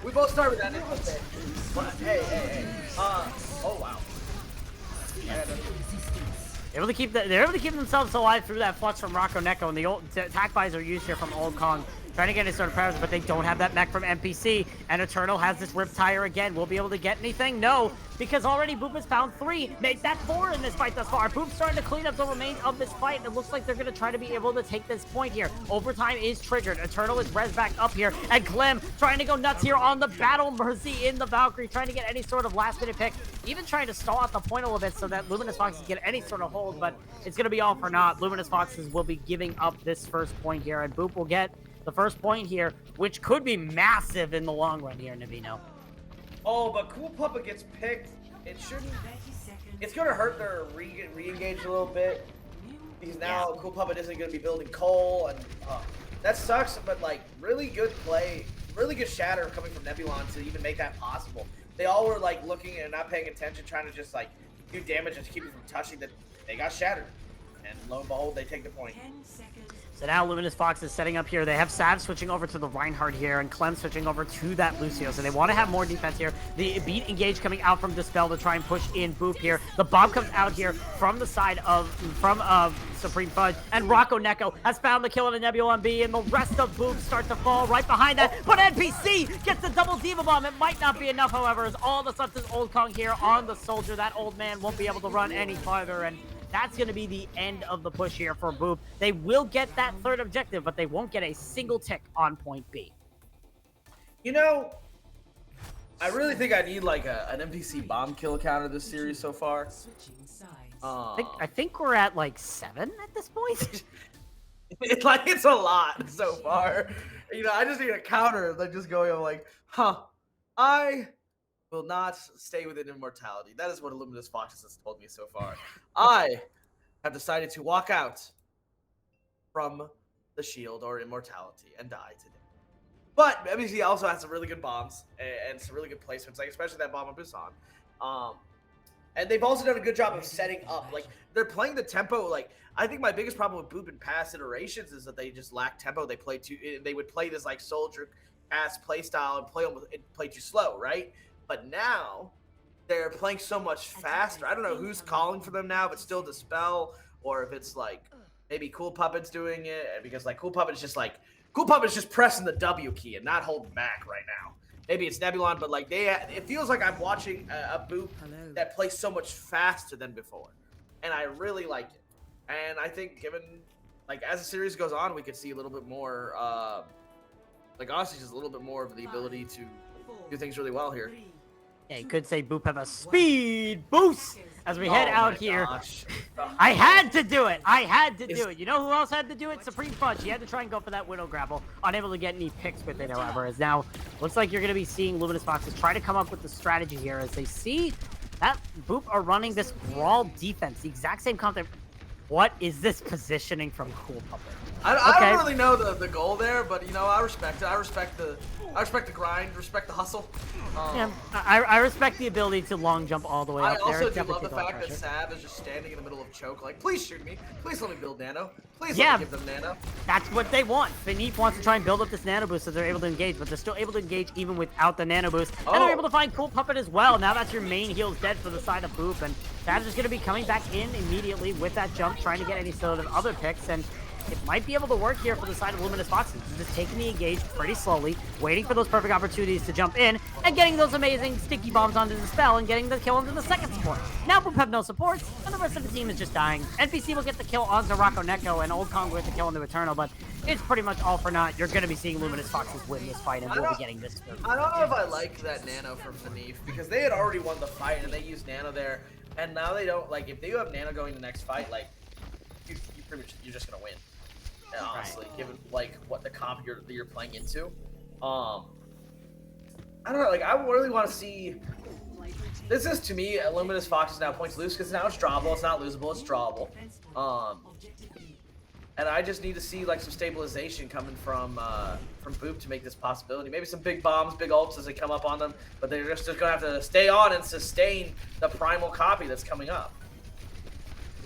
We both start with that. Hey. Oh, wow. They're able to keep themselves alive through that flux from Rocco Neko, and the old attack buys are used here from Old Kong, trying to get any sort of powers, but they don't have that mech from NPC. And Eternal has this Rip Tire again. Will be able to get anything? No, because already Boop has found 3, made that 4 in this fight thus far. Boop's starting to clean up the remains of this fight, and it looks like they're going to try to be able to take this point here. Overtime is triggered. Eternal is res back up here, and Clem trying to go nuts here on the Battle Mercy in the Valkyrie, trying to get any sort of last-minute pick, even trying to stall out the point a little bit so that Luminous Foxes get any sort of hold, but it's going to be all for naught. Luminous Foxes will be giving up this first point here, and Boop will get the first point here, which could be massive in the long run here, Navino. Oh, but Cool Puppa gets picked. It shouldn't. It's going to hurt their re-engage a little bit. Because now Cool Puppa isn't going to be building coal, and that sucks, but like, really good play, really good shatter coming from Nebulon to even make that possible. They all were like looking and not paying attention, trying to just like do damage and keep it from touching that. They got shattered. And lo and behold, they take the point. So now Luminous Fox is setting up here. They have Sav switching over to the Reinhardt here, and Clem switching over to that Lucio. So they want to have more defense here. The beat engage coming out from Dispel to try and push in Boop here. The bomb comes out here from the side of Supreme Fudge, and Rocco Neko has found the kill on the Nebula on B, and the rest of Boop start to fall right behind that. But NPC gets the double Diva Bomb. It might not be enough, however, as all that's left is Old Kong here on the Soldier. That old man won't be able to run any farther, and that's going to be the end of the push here for Boop. They will get that third objective, but they won't get a single tick on point B. You know, I really think I need like an NPC bomb kill counter this series so far. I think we're at like 7 at this point. It's a lot so far. You know, I just need a counter like just going like, I will not stay within immortality. That is what Luminous Foxes has told me so far. I have decided to walk out from the shield or immortality and die today. But MBC also has some really good bombs and some really good placements, like especially that bomb on Busan. And they've also done a good job of setting up. Like, they're playing the tempo. Like, I think my biggest problem with Boop in past iterations is that they just lack tempo. They would play this like soldier ass play style and play too slow, right? But now they're playing so much faster. I don't know who's calling for them now, but still Dispel, or if it's like maybe Cool Puppet's doing it, because like Cool Puppet's just pressing the W key and not holding back right now. Maybe it's Nebulon, but like it feels like I'm watching a Boop that plays so much faster than before, and I really like it. And I think given like as the series goes on, we could see a little bit more, like honestly, just a little bit more of the ability to do things really well here. Yeah, you could say Boop have a speed boost as we head out here. Gosh. I had to do it. I had to do it. You know who else had to do it? Supreme Fudge. He had to try and go for that Widow Grapple. Unable to get any picks with it, however. As now, looks like you're going to be seeing Luminous Foxes try to come up with the strategy here as they see that Boop are running this brawl defense. The exact same concept. What is this positioning from Cool Puppet? I don't really know the goal there, but you know, I respect it. I respect the grind, respect the hustle. Yeah, I respect the ability to long jump all the way up there. I also do love the fact that Sav is just standing in the middle of choke, like, please shoot me. Please let me build nano. Please let me give them nano. That's what they want. Finif wants to try and build up this nano boost so they're able to engage, but they're still able to engage even without the nano boost. And they're able to find Cool Puppet as well. Now that's your main heals dead for the side of Boop, and Sav's just going to be coming back in immediately with that jump, trying to get any sort of other picks, and it might be able to work here for the side of Luminous Foxes. Just taking the engage pretty slowly, waiting for those perfect opportunities to jump in, and getting those amazing sticky bombs onto the spell, and getting the kill onto the second support. Now Boop have no supports, and the rest of the team is just dying. NPC will get the kill onto Rocco Neko, and Old Kong will get the kill onto Eternal, but it's pretty much all for naught. You're going to be seeing Luminous Foxes win this fight, and we'll be getting this. I don't know if I like that nano for Finif, because they had already won the fight, and they used nano there, and now they don't. Like, if they have nano going the next fight, like, you're just going to win. Honestly, given like what the comp you're playing into, I don't know. Like, I really want to see. This is to me, Luminous Foxes now points loose because now it's drawable. It's not losable. It's drawable. And I just need to see like some stabilization coming from Boop to make this possibility. Maybe some big bombs, big ults as they come up on them, but they're just gonna have to stay on and sustain the primal copy that's coming up.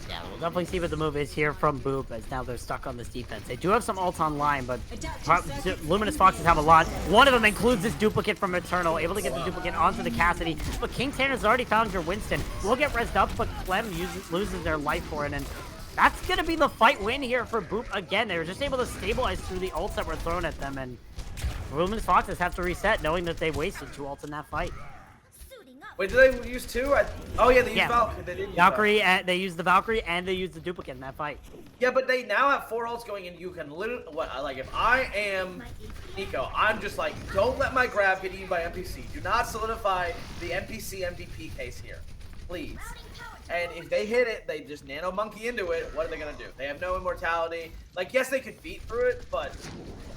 Yeah, we'll definitely see what the move is here from Boop, as now they're stuck on this defense. They do have some ults online, but Luminous Foxes have a lot. One of them includes this duplicate from Eternal, able to get the duplicate onto the Cassidy. But King Tanner's already found your Winston. We'll get rezzed up, but Clem loses their life for it, and that's going to be the fight win here for Boop again. They were just able to stabilize through the ults that were thrown at them, and Luminous Foxes have to reset, knowing that they wasted 2 ults in that fight. Wait, did they use 2? Oh yeah, they used Valkyrie. They did use Valkyrie, they used the Valkyrie, and they used the duplicate in that fight. Yeah, but they now have 4 ults going, and you can literally like if I am Nico, I'm just like, don't let my grab get eaten by NPC. Do not solidify the NPC MVP case here, please. And if they hit it, they just nano monkey into it. What are they gonna do? They have no immortality. Like, yes, they could beat through it, but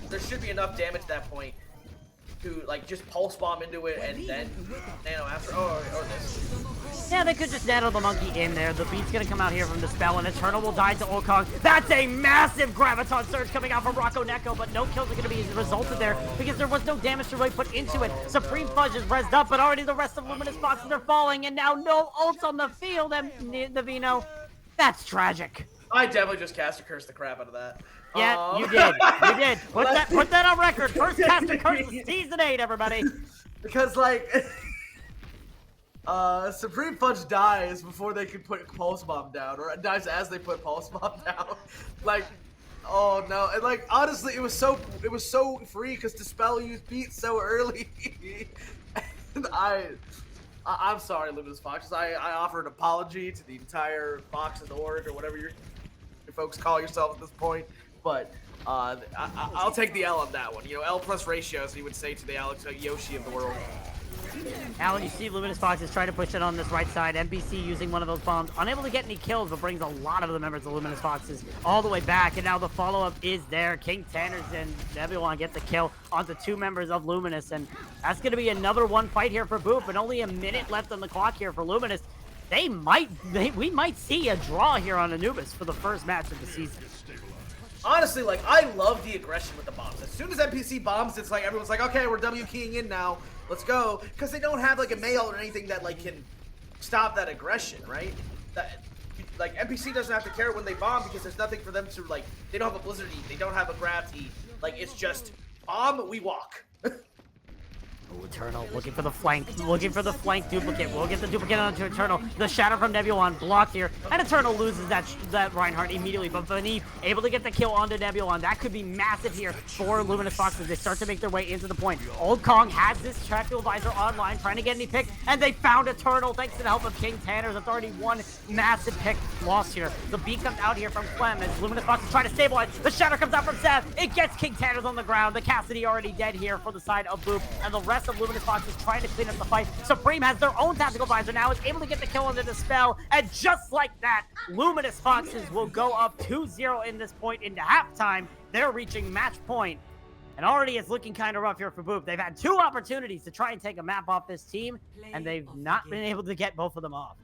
there should be enough damage at that point to like just pulse bomb into it and then nano after. Or this. Yeah, they could just nano the monkey in there. The beat's gonna come out here from the spell, and Eternal will die to Okong. That's a massive graviton surge coming out from Rocco Neko, but no kills are gonna be resulted there because there was no damage to really put into it. Supreme Fudge is rezzed up, but already the rest of Luminous Foxes are falling, and now no ults on the field, and Navino. That's tragic. I definitely just caster cursed the crap out of that. Yeah, you did. You did. Put that on record. First caster curse of season 8, everybody. Because like Supreme Fudge dies before they can put Pulse Bomb down, or dies as they put Pulse Bomb down. Like, oh no, and like honestly, it was so free because Dispel used beat so early. And I'm sorry, Luminous Foxes. I offer an apology to the entire Foxes org or whatever you folks call yourself at this point. But I'll take the L on that one. You know, L plus ratios, he would say to the Alex Yoshi of the world. Alan, you see Luminous Foxes trying to push it on this right side. NPC using one of those bombs, unable to get any kills, but brings a lot of the members of Luminous Foxes all the way back. And now the follow-up is there. King Tanners and Nebulon get the kill onto 2 members of Luminous, and that's going to be another 1 fight here for Boop. And only a minute left on the clock here for Luminous. We might see a draw here on Anubis for the first match of the season. Honestly, like, I love the aggression with the bombs. As soon as NPC bombs, it's like everyone's like, okay, we're W keying in now. Let's go. Because they don't have like a mail or anything that like can stop that aggression, right? That like NPC doesn't have to care when they bomb because there's nothing for them to like. They don't have a blizzard eat. They don't have a grab eat. Like, it's just bomb, we walk. Oh, Eternal looking for the flank duplicate. We'll get the duplicate onto Eternal. The shadow from Nebulon blocked here, and Eternal loses that Reinhardt immediately. But Beneath able to get the kill onto Nebulon. That could be massive here for Luminous Foxes. They start to make their way into the point. Old Kong has this Trackfield Visor online, trying to get any pick, and they found Eternal thanks to the help of King Tanner. That's already 1 massive pick lost here. The beat comes out here from Clem as Luminous Foxes try to stabilize. The shadow comes out from Sav. It gets King Tanner's on the ground. The Cassidy already dead here for the side of Boop, and the rest of Luminous Foxes trying to clean up the fight. Supreme has their own tactical visor now, is able to get the kill under the spell, and just like that, Luminous Foxes will go up 2-0 in this point into halftime. They're reaching match point, and already it's looking kind of rough here for Boop. They've had 2 opportunities to try and take a map off this team, and they've not been able to get both of them off.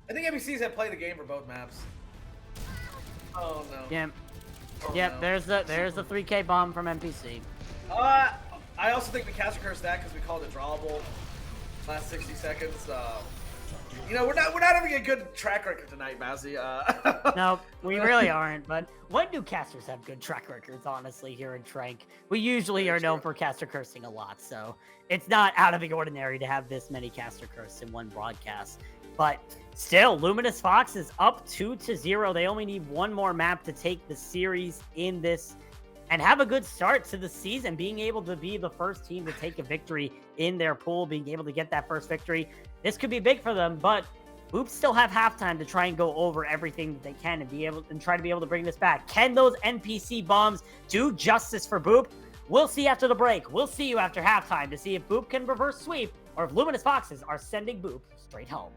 I think NPCs have played the game for both maps. Oh no. Yeah. Oh, Yep, no. there's the 3K bomb from NPC. I also think we caster cursed that because we called it drawable last 60 seconds. You know, we're not having a good track record tonight, Mazzy. No, we really aren't. But when do casters have good track records, honestly, here in Trank? We usually are known for caster cursing a lot, so it's not out of the ordinary to have this many caster curses in one broadcast. But still, Luminous Fox is up 2-0. They only need 1 more map to take the series in this and have a good start to the season, being able to be the first team to take a victory in their pool, being able to get that first victory. This could be big for them, but Oops still have halftime to try and go over everything that they can and try to be able to bring this back. Can those NPC bombs do justice for Boop? We'll see after the break. We'll see you after halftime to see if Boop can reverse sweep or if Luminous Foxes are sending Boop straight home.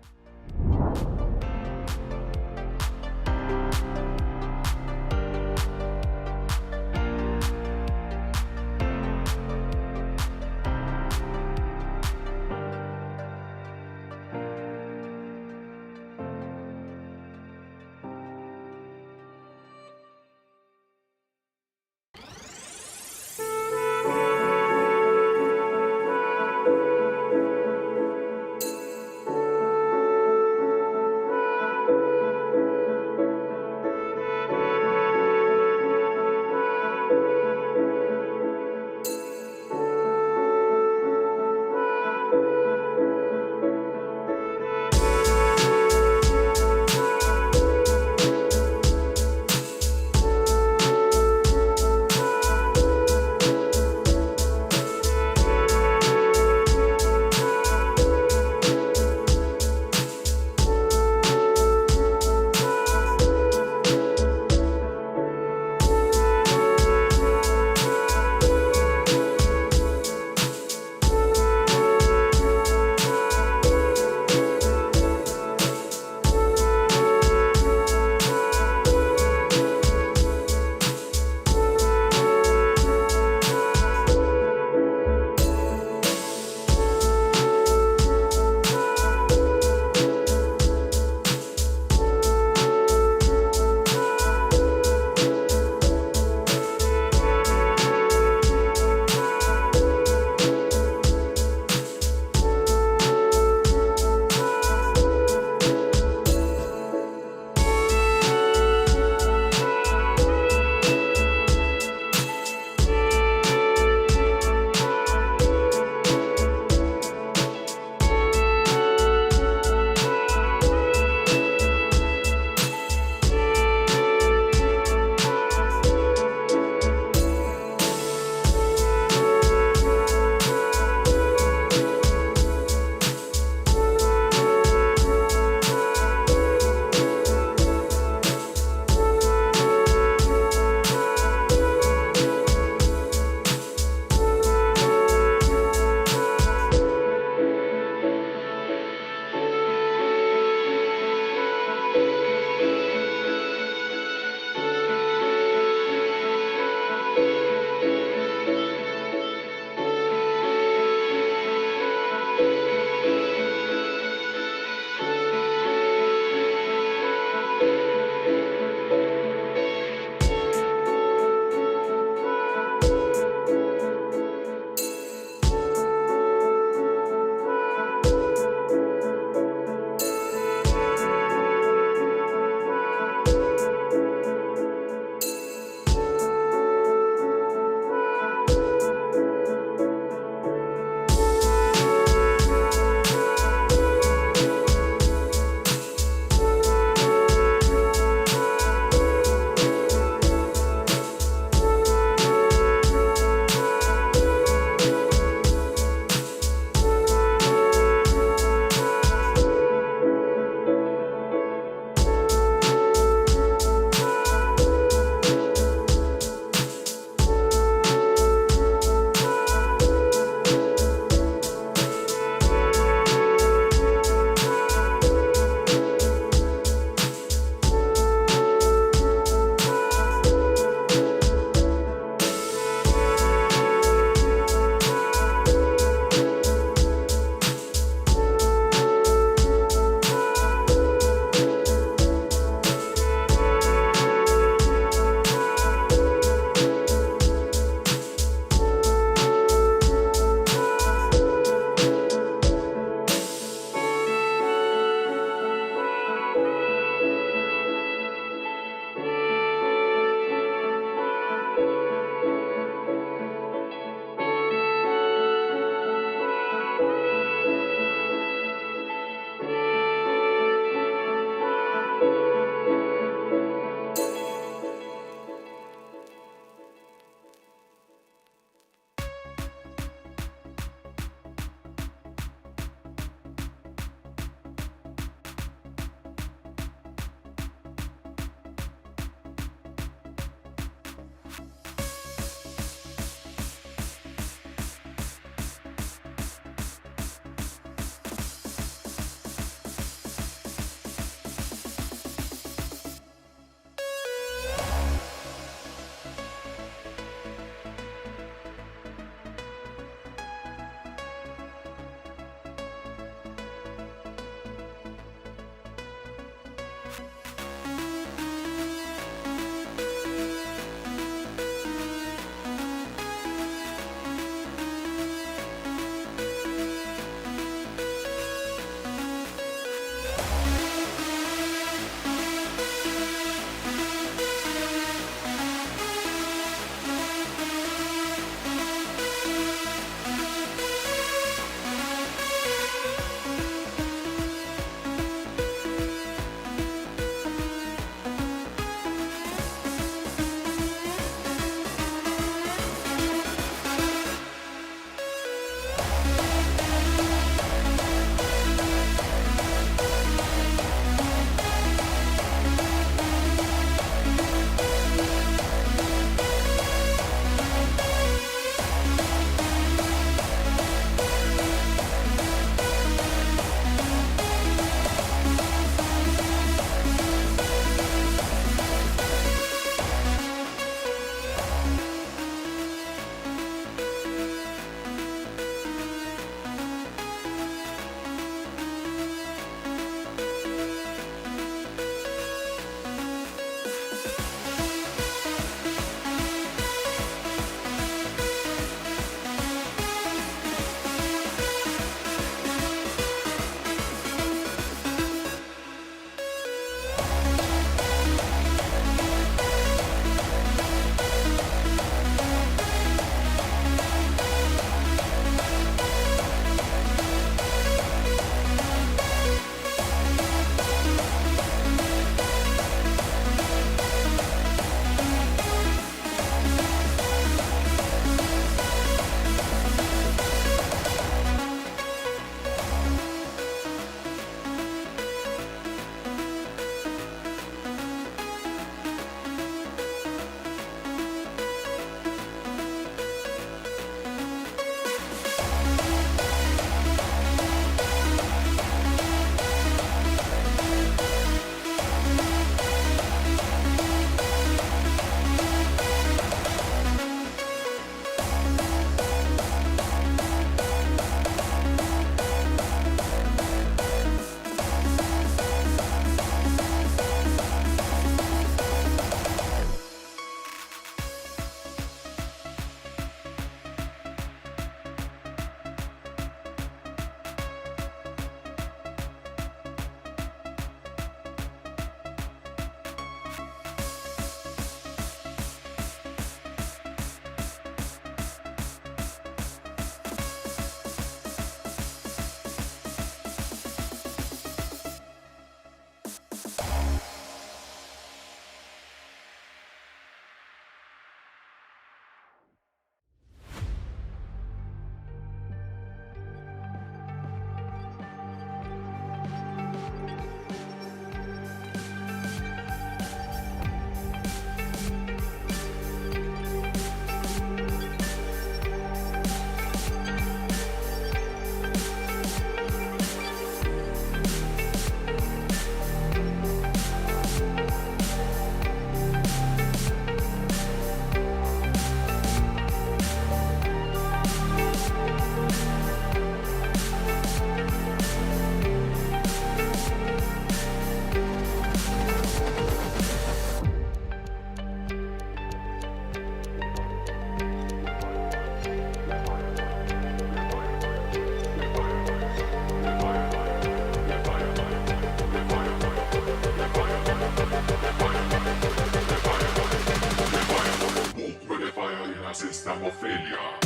of failure.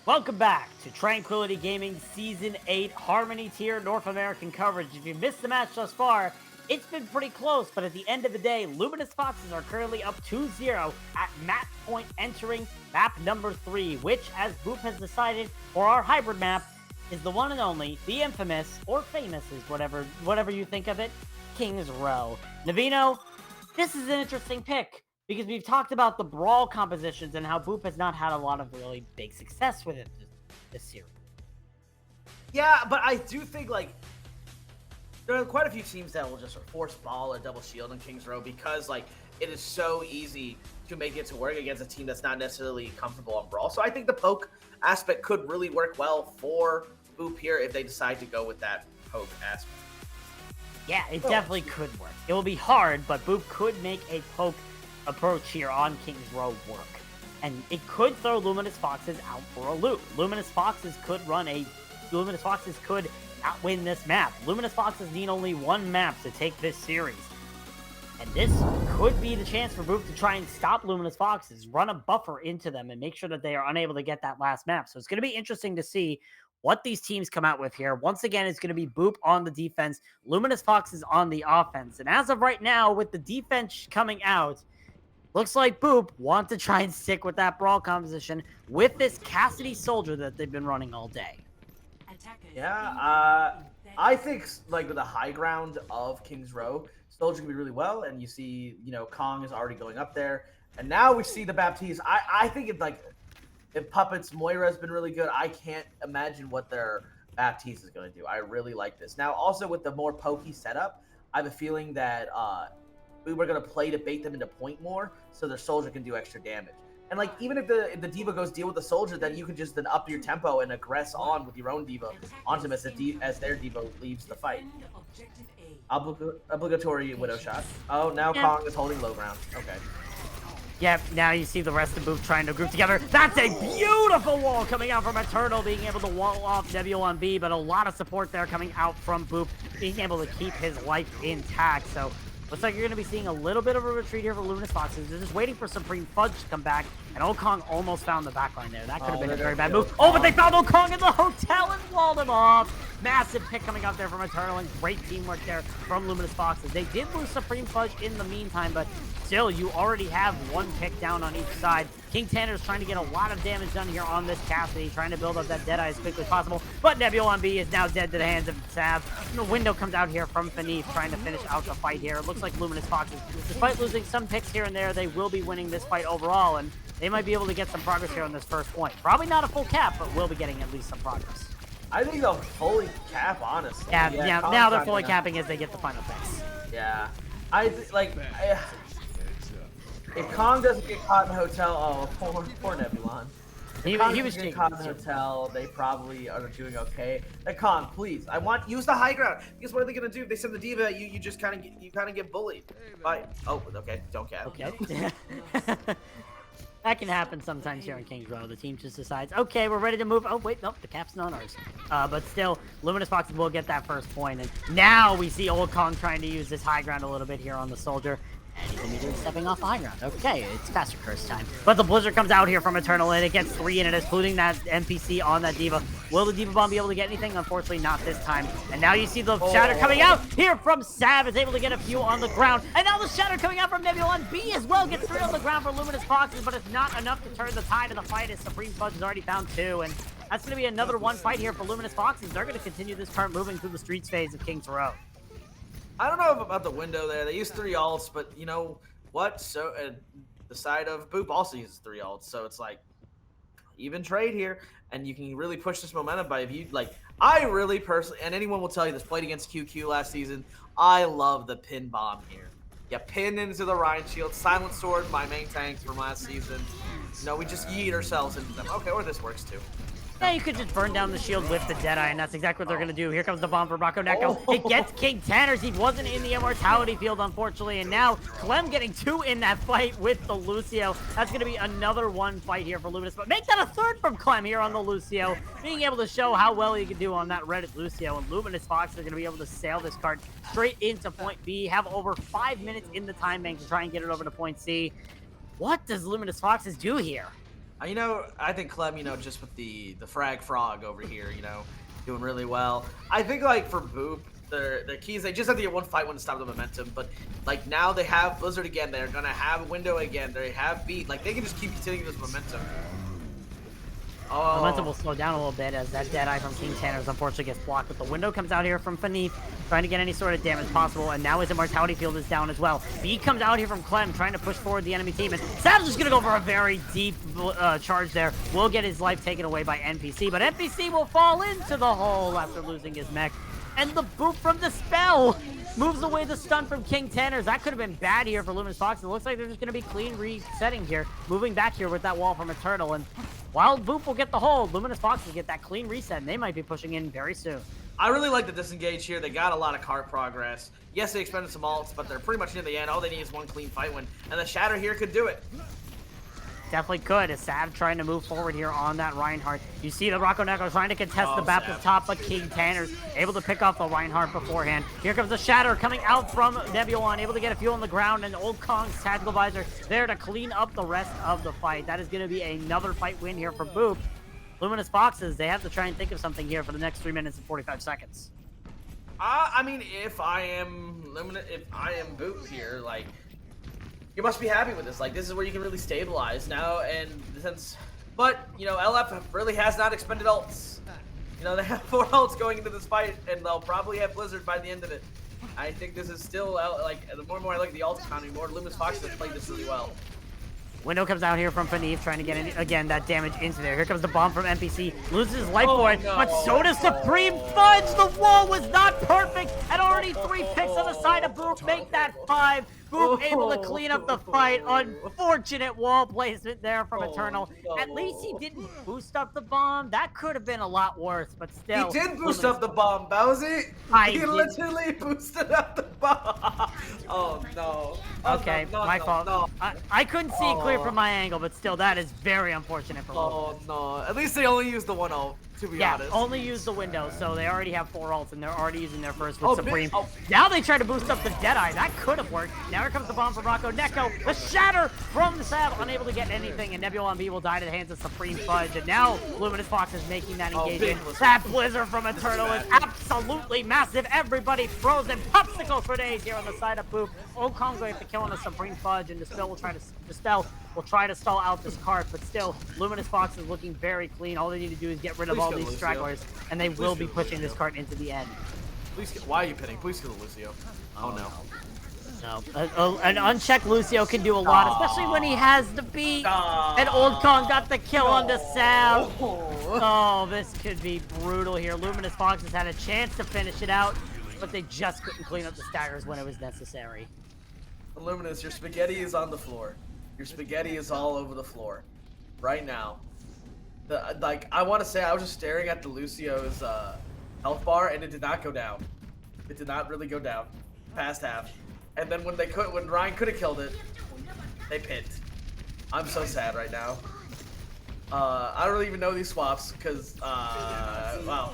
Welcome back to Tranquility Gaming Season 8 Harmony Tier North American coverage. If you missed the match thus far, it's been pretty close, but at the end of the day, Luminous Foxes are currently up 2-0 at match point entering map number 3, which, as Boop has decided for our hybrid map, is the one and only, the infamous, or famous is whatever you think of it, King's Row. Navino, this is an interesting pick, because we've talked about the brawl compositions and how Boop has not had a lot of really big success with it this series. Yeah, but I do think, like, there are quite a few teams that will just force ball or double shield in King's Row because, like, it is so easy to make it to work against a team that's not necessarily comfortable on brawl. So I think the poke aspect could really work well for Boop here if they decide to go with that poke aspect. Yeah, it definitely could work. It will be hard, but Boop could make a poke approach here on King's Row work. And it could throw Luminous Foxes out for a loop. Luminous Foxes could not win this map. Luminous Foxes need only one map to take this series. And this could be the chance for Boop to try and stop Luminous Foxes, run a buffer into them, and make sure that they are unable to get that last map. So it's going to be interesting to see what these teams come out with here. Once again, it's going to be Boop on the defense, Luminous Foxes on the offense. And as of right now, with the defense coming out, looks like Boop want to try and stick with that brawl composition with this Cassidy Soldier that they've been running all day. Yeah, I think, like, with the high ground of King's Row, Soldier can be really well, and you see, you know, Kong is already going up there, and now we see the Baptiste. I think if Puppet's Moira has been really good, I can't imagine what their Baptiste is going to do. I really like this. Now, also with the more pokey setup, I have a feeling that we were going to play to bait them into point more, so their Soldier can do extra damage. And, like, even if the Diva goes deal with the Soldier, then you can just then up your tempo and aggress on with your own Diva onto them as their Diva leaves the fight. Obligatory Widow shot. Oh, now Kong is holding low ground. Okay. Yep, now you see the rest of Boop trying to group together. That's a beautiful wall coming out from Eternal, being able to wall off Nebula on B, but a lot of support there coming out from Boop, being able to keep his life intact. So looks like you're going to be seeing a little bit of a retreat here for Luminous Foxes. They're just waiting for Supreme Fudge to come back, and Okong almost found the backline there. That could have been a very bad move. Oh, but they found Okong in the hotel and walled him off. Massive pick coming out there from Eternal, and great teamwork there from Luminous Foxes. They did lose Supreme Fudge in the meantime, but still, you already have one pick down on each side. King Tanner's trying to get a lot of damage done here on this Cassidy, trying to build up that Deadeye as quickly as possible. But Nebula on B is now dead to the hands of Sav. And the window comes out here from Fanif, trying to finish out the fight here. It looks like Luminous Foxes, despite losing some picks here and there, they will be winning this fight overall, and they might be able to get some progress here on this first point. Probably not a full cap, but we'll be getting at least some progress. I think they'll fully cap, honestly. Yeah, now they're fully capping as they get the final picks. Yeah. If Kong doesn't get caught in a hotel, oh, poor Nebulon. He was getting caught in a hotel. They probably are doing okay. Hey, Kong, please, use the high ground. Because what are they gonna do? They send the Diva. You just kind of get bullied. Bye. Oh, okay. Don't cap. Okay. That can happen sometimes here in King's Row. The team just decides, okay, we're ready to move. Oh, wait, nope, the cap's not ours. But still, Luminous Foxes will get that first point. And now we see Old Kong trying to use this high ground a little bit here on the Soldier. And he's immediately stepping off the high ground. Okay, it's faster curse time. But the Blizzard comes out here from Eternal, and it gets 3 in it, including that NPC on that Diva. Will the Diva Bomb be able to get anything? Unfortunately, not this time. And now you see the Shatter coming out here from Sav, is able to get a few on the ground. And now the Shatter coming out from Nebula on B as well. Gets 3 on the ground for Luminous Foxes, but it's not enough to turn the tide of the fight as Supreme Fudge has already found 2. And that's going to be another one fight here for Luminous Foxes. They're going to continue this current moving through the streets phase of King's Row. I don't know about the window there. They used 3 ults, but you know what? So the side of Boop also uses 3 ults, so it's like even trade here, and you can really push this momentum by if you like. I really personally, and anyone will tell you this, played against QQ last season. I love the pin bomb here. Yeah, pin into the Ryan Shield, Silent Sword, my main tanks from last season. No, we just yeet ourselves into them. Okay, or this works too. Yeah, you could just burn down the shield with the Deadeye, and that's exactly what they're going to do. Here comes the bomb for Rocco Neko. It gets King Tanners. He wasn't in the Immortality field, unfortunately, and now Clem getting 2 in that fight with the Lucio. That's going to be another one fight here for Luminous, but make that a 3rd from Clem here on the Lucio, being able to show how well he can do on that Reddit Lucio, and Luminous Fox are going to be able to sail this card straight into point B, have over 5 minutes in the time bank to try and get it over to point C. What does Luminous Foxes do here? You know, I think Clem, you know, just with the frag frog over here, you know, doing really well. I think like for Boop, their keys, they just have to get one fight win to stop the momentum. But like now they have Blizzard again. They're gonna have a window again. They have beat. Like they can just keep continuing this momentum. Momentum will slow down a little bit as that Deadeye from King Tanner's unfortunately gets blocked, but the window comes out here from Fanif, trying to get any sort of damage possible, and now his Immortality Field is down as well. B comes out here from Clem, trying to push forward the enemy team, and Sav's just gonna go for a very deep charge there. Will get his life taken away by NPC, but NPC will fall into the hole after losing his mech. And the boot from the spell moves away the stun from King Tanner's. That could have been bad here for Luminous Fox. It looks like they're just going to be clean resetting here, moving back here with that wall from Eternal. And while Boop will get the hold, Luminous Fox will get that clean reset, and they might be pushing in very soon. I really like the disengage here. They got a lot of card progress. Yes, they expended some ults, but they're pretty much near the end. All they need is one clean fight win, and the Shatter here could do it. Definitely could. As Sav trying to move forward here on that Reinhardt. You see the Rocco Neko trying to contest the Baptist top, but King Tanner's able to pick off the Reinhardt beforehand. Here comes the Shatter coming out from Nebulon, able to get a few on the ground, and Old Kong's Tactical Visor there to clean up the rest of the fight. That is going to be another fight win here for Boop. Luminous Foxes, they have to try and think of something here for the next 3 minutes and 45 seconds. I mean, if I am Boop here, like, you must be happy with this. Like, this is where you can really stabilize now, and since, but, you know, LF really has not expended ults. You know, they have 4 ults going into this fight, and they'll probably have Blizzard by the end of it. I think this is still, like, the more and more I look at the ult economy, more Luminous Fox has played this really well. Window comes out here from Fanif, trying to get, again, that damage into there. Here comes the bomb from NPC. Loses his life for it, but so does Supreme Fudge. The wall was not perfect, and already 3 picks on the side of Boop make that 5. Boop able to clean up the fight. Unfortunate wall placement there from Eternal. No. At least he didn't boost up the bomb. That could have been a lot worse, but still. He did boost up the bomb, Bowsy. He literally boosted up the bomb. Oh, no. Oh, okay, no, my fault. No. I couldn't see it clear from my angle, but still, that is very unfortunate for Boop. Oh, no. At least they only used the 1 ult, to be honest. Yeah, only use the window, so they already have 4 ults, and they're already using their first with Supreme. Now they try to boost up the Deadeye. That could have worked. Now here comes the bomb from Rocco Neko. The Shatter from the Sav, unable to get anything, and Nebulon B will die to the hands of Supreme Fudge. And now Luminous Fox is making that engagement. That Blizzard from Eternal is absolutely massive. Everybody frozen popsicle for days here on the side of Boop. Okong's going to have to kill on the Supreme Fudge, and Dispel will try to stall out this card, but still, Luminous Fox is looking very clean. All they need to do is get rid of all these stragglers, and they will be pushing this card into the end. Why are you pinning? Please kill Lucio. Oh, no. No, an unchecked Lucio can do a lot, especially when he has the beat. And Old Kong got the kill on the Sav. Oh, this could be brutal here. Luminous Fox has had a chance to finish it out, but they just couldn't clean up the staggers when it was necessary. Luminous, your spaghetti is on the floor. Your spaghetti is all over the floor right now. I want to say I was just staring at the Lucio's health bar, and it did not go down. It did not really go down past half. And then when Ryan could have killed it, they pinned. I'm so sad right now. I don't really even know these swaps because, wow.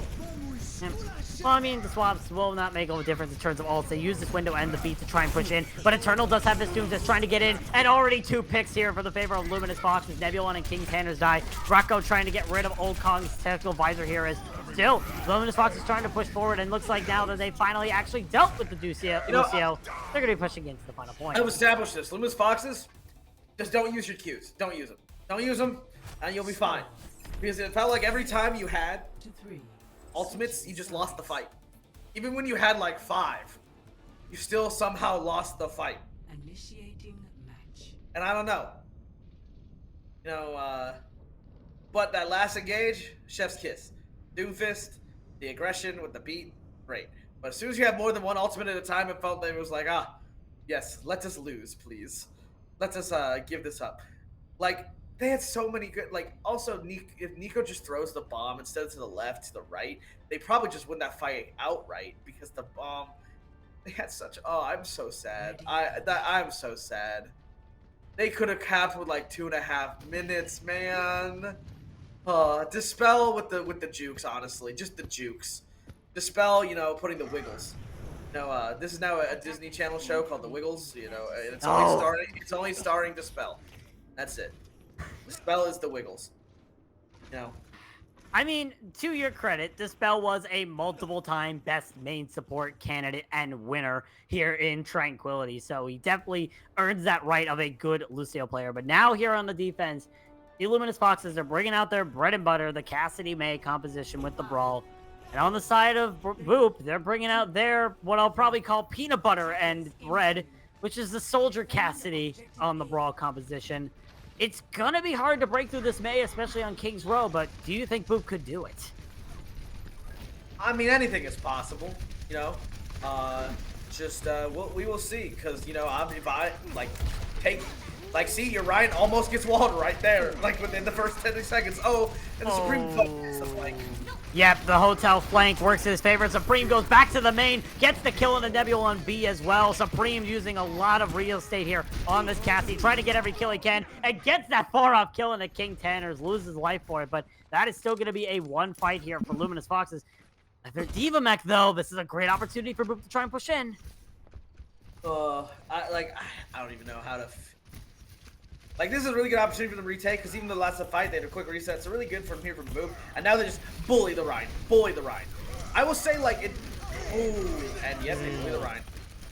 Well, I mean, the swaps will not make a difference in terms of ults. They use this window and the beat to try and push in, but Eternal does have this Doom just trying to get in, and already 2 picks here for the favor of Luminous Fox as Nebulon and King Tanner's die. Rocco trying to get rid of Old Kong's Tactical Visor here as still Luminous Fox is trying to push forward, and looks like now that they finally actually dealt with the Lucio, they're going to be pushing into the final point. I've established this. Luminous Foxes, just don't use your Qs. Don't use them. Don't use them, and you'll be fine. Because it felt like every time you had ultimates, you just lost the fight. Even when you had like 5, you still somehow lost the fight. Initiating match. And I don't know. You know, but that last engage, chef's kiss. Doomfist, the aggression with the beat, great. But as soon as you have more than 1 ultimate at a time, it felt like it was like, yes, let us lose, please. Let us give this up. Like, they had so many good, like, also, if Nico just throws the bomb instead of to the left, to the right, they probably just win that fight outright because the bomb, they had such, I'm so sad. I'm so sad. They could have capped with like 2.5 minutes, man. Dispel with the jukes, honestly, just the jukes. Dispel, you know, putting the wiggles. You know, this is now a Disney Channel show called The Wiggles, you know, and it's only starring Dispel. That's it. Dispel is the Wiggles. You know. I mean, to your credit, Dispel was a multiple-time best main support candidate and winner here in Tranquility, so he definitely earns that right of a good Lucio player. But now here on the defense, the Luminous Foxes are bringing out their bread and butter, the Cassidy May composition with the Brawl. And on the side of Boop, they're bringing out their, what I'll probably call peanut butter and bread, which is the Soldier Cassidy on the Brawl composition. It's gonna be hard to break through this May, especially on King's Row, but do you think Boop could do it? I mean, anything is possible, you know. We will see, because, you know, if I, see, your Ryan almost gets walled right there, like, within the first 10 seconds. Oh, and the Supreme focus of, like... Yep, the hotel flank works in his favor. Supreme goes back to the main, gets the kill on the Nebula on B as well. Supreme using a lot of real estate here on this Cassie, trying to get every kill he can, and gets that far-off kill into King Tanners, loses life for it, but that is still going to be a one fight here for Luminous Foxes. If they're Diva Mech, though, this is a great opportunity for Boop to try and push in. I don't even know how to... this is a really good opportunity for them to retake, because even though that's a fight, they had a quick reset. It's really good from here from Boop. And now they just bully the Rhine. I will say, and yes, they bully the Rhine.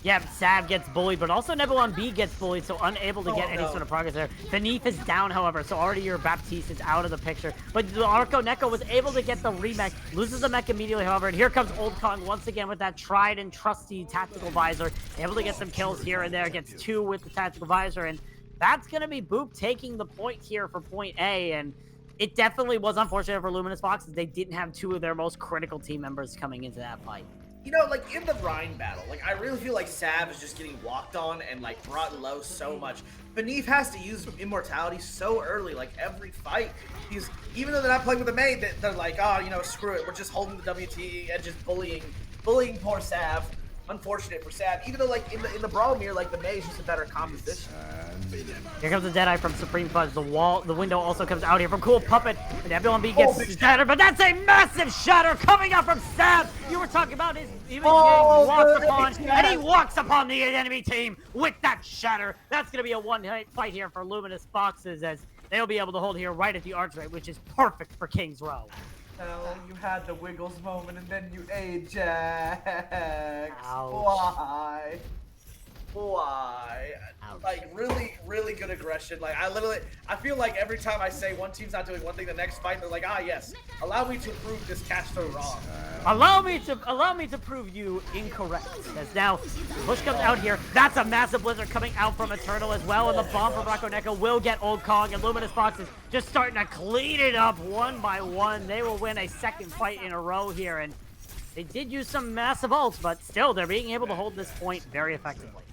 Yep, Sav gets bullied, but also Nebula on B gets bullied, so unable to get any sort of progress there. Beneath is down, however, so already your Baptiste is out of the picture. But the Arco Neko was able to get the remech, loses the mech immediately, however, and here comes Old Kong once again with that tried and trusty tactical visor. Able to get some kills here and there, gets 2 with the tactical visor, and that's going to be Boop taking the point here for point A, and it definitely was unfortunate for Luminous Foxes. They didn't have 2 of their most critical team members coming into that fight. You know, in the Rhine battle, I really feel like Sav is just getting walked on and, brought low so much. Beneath has to use Immortality so early, every fight. Even though they're not playing with the May, they're like, oh, you know, screw it. We're just holding the WT and just bullying poor Sav. Unfortunate for Sav, even though in the Brawl mirror, the May is just a better composition. Here comes the Deadeye from Supreme Fudge. The window also comes out here from Cool Puppet. And everyone B gets shattered, but that's a massive shatter coming out from Sav. You were talking about his getting walked upon, and he walks upon the enemy team with that shatter. That's going to be a one-hit fight here for Luminous Foxes, as they'll be able to hold here right at the arch rate, which is perfect for King's Row. Hell, you had the Wiggles moment and then you Ajax. Ouch. Why? Ouch. Really, really good aggression. I feel like every time I say one team's not doing one thing, the next fight they're like, yes, allow me to prove this caster wrong. Allow me to prove you incorrect. As now push comes out here. That's a massive blizzard coming out from Eternal as well, and the bomb from Rocco Neko will get Old Kong, and Luminous Foxes just starting to clean it up one by one. They will win a second fight in a row here, and they did use some massive ults, but still they're being able to hold this point very effectively.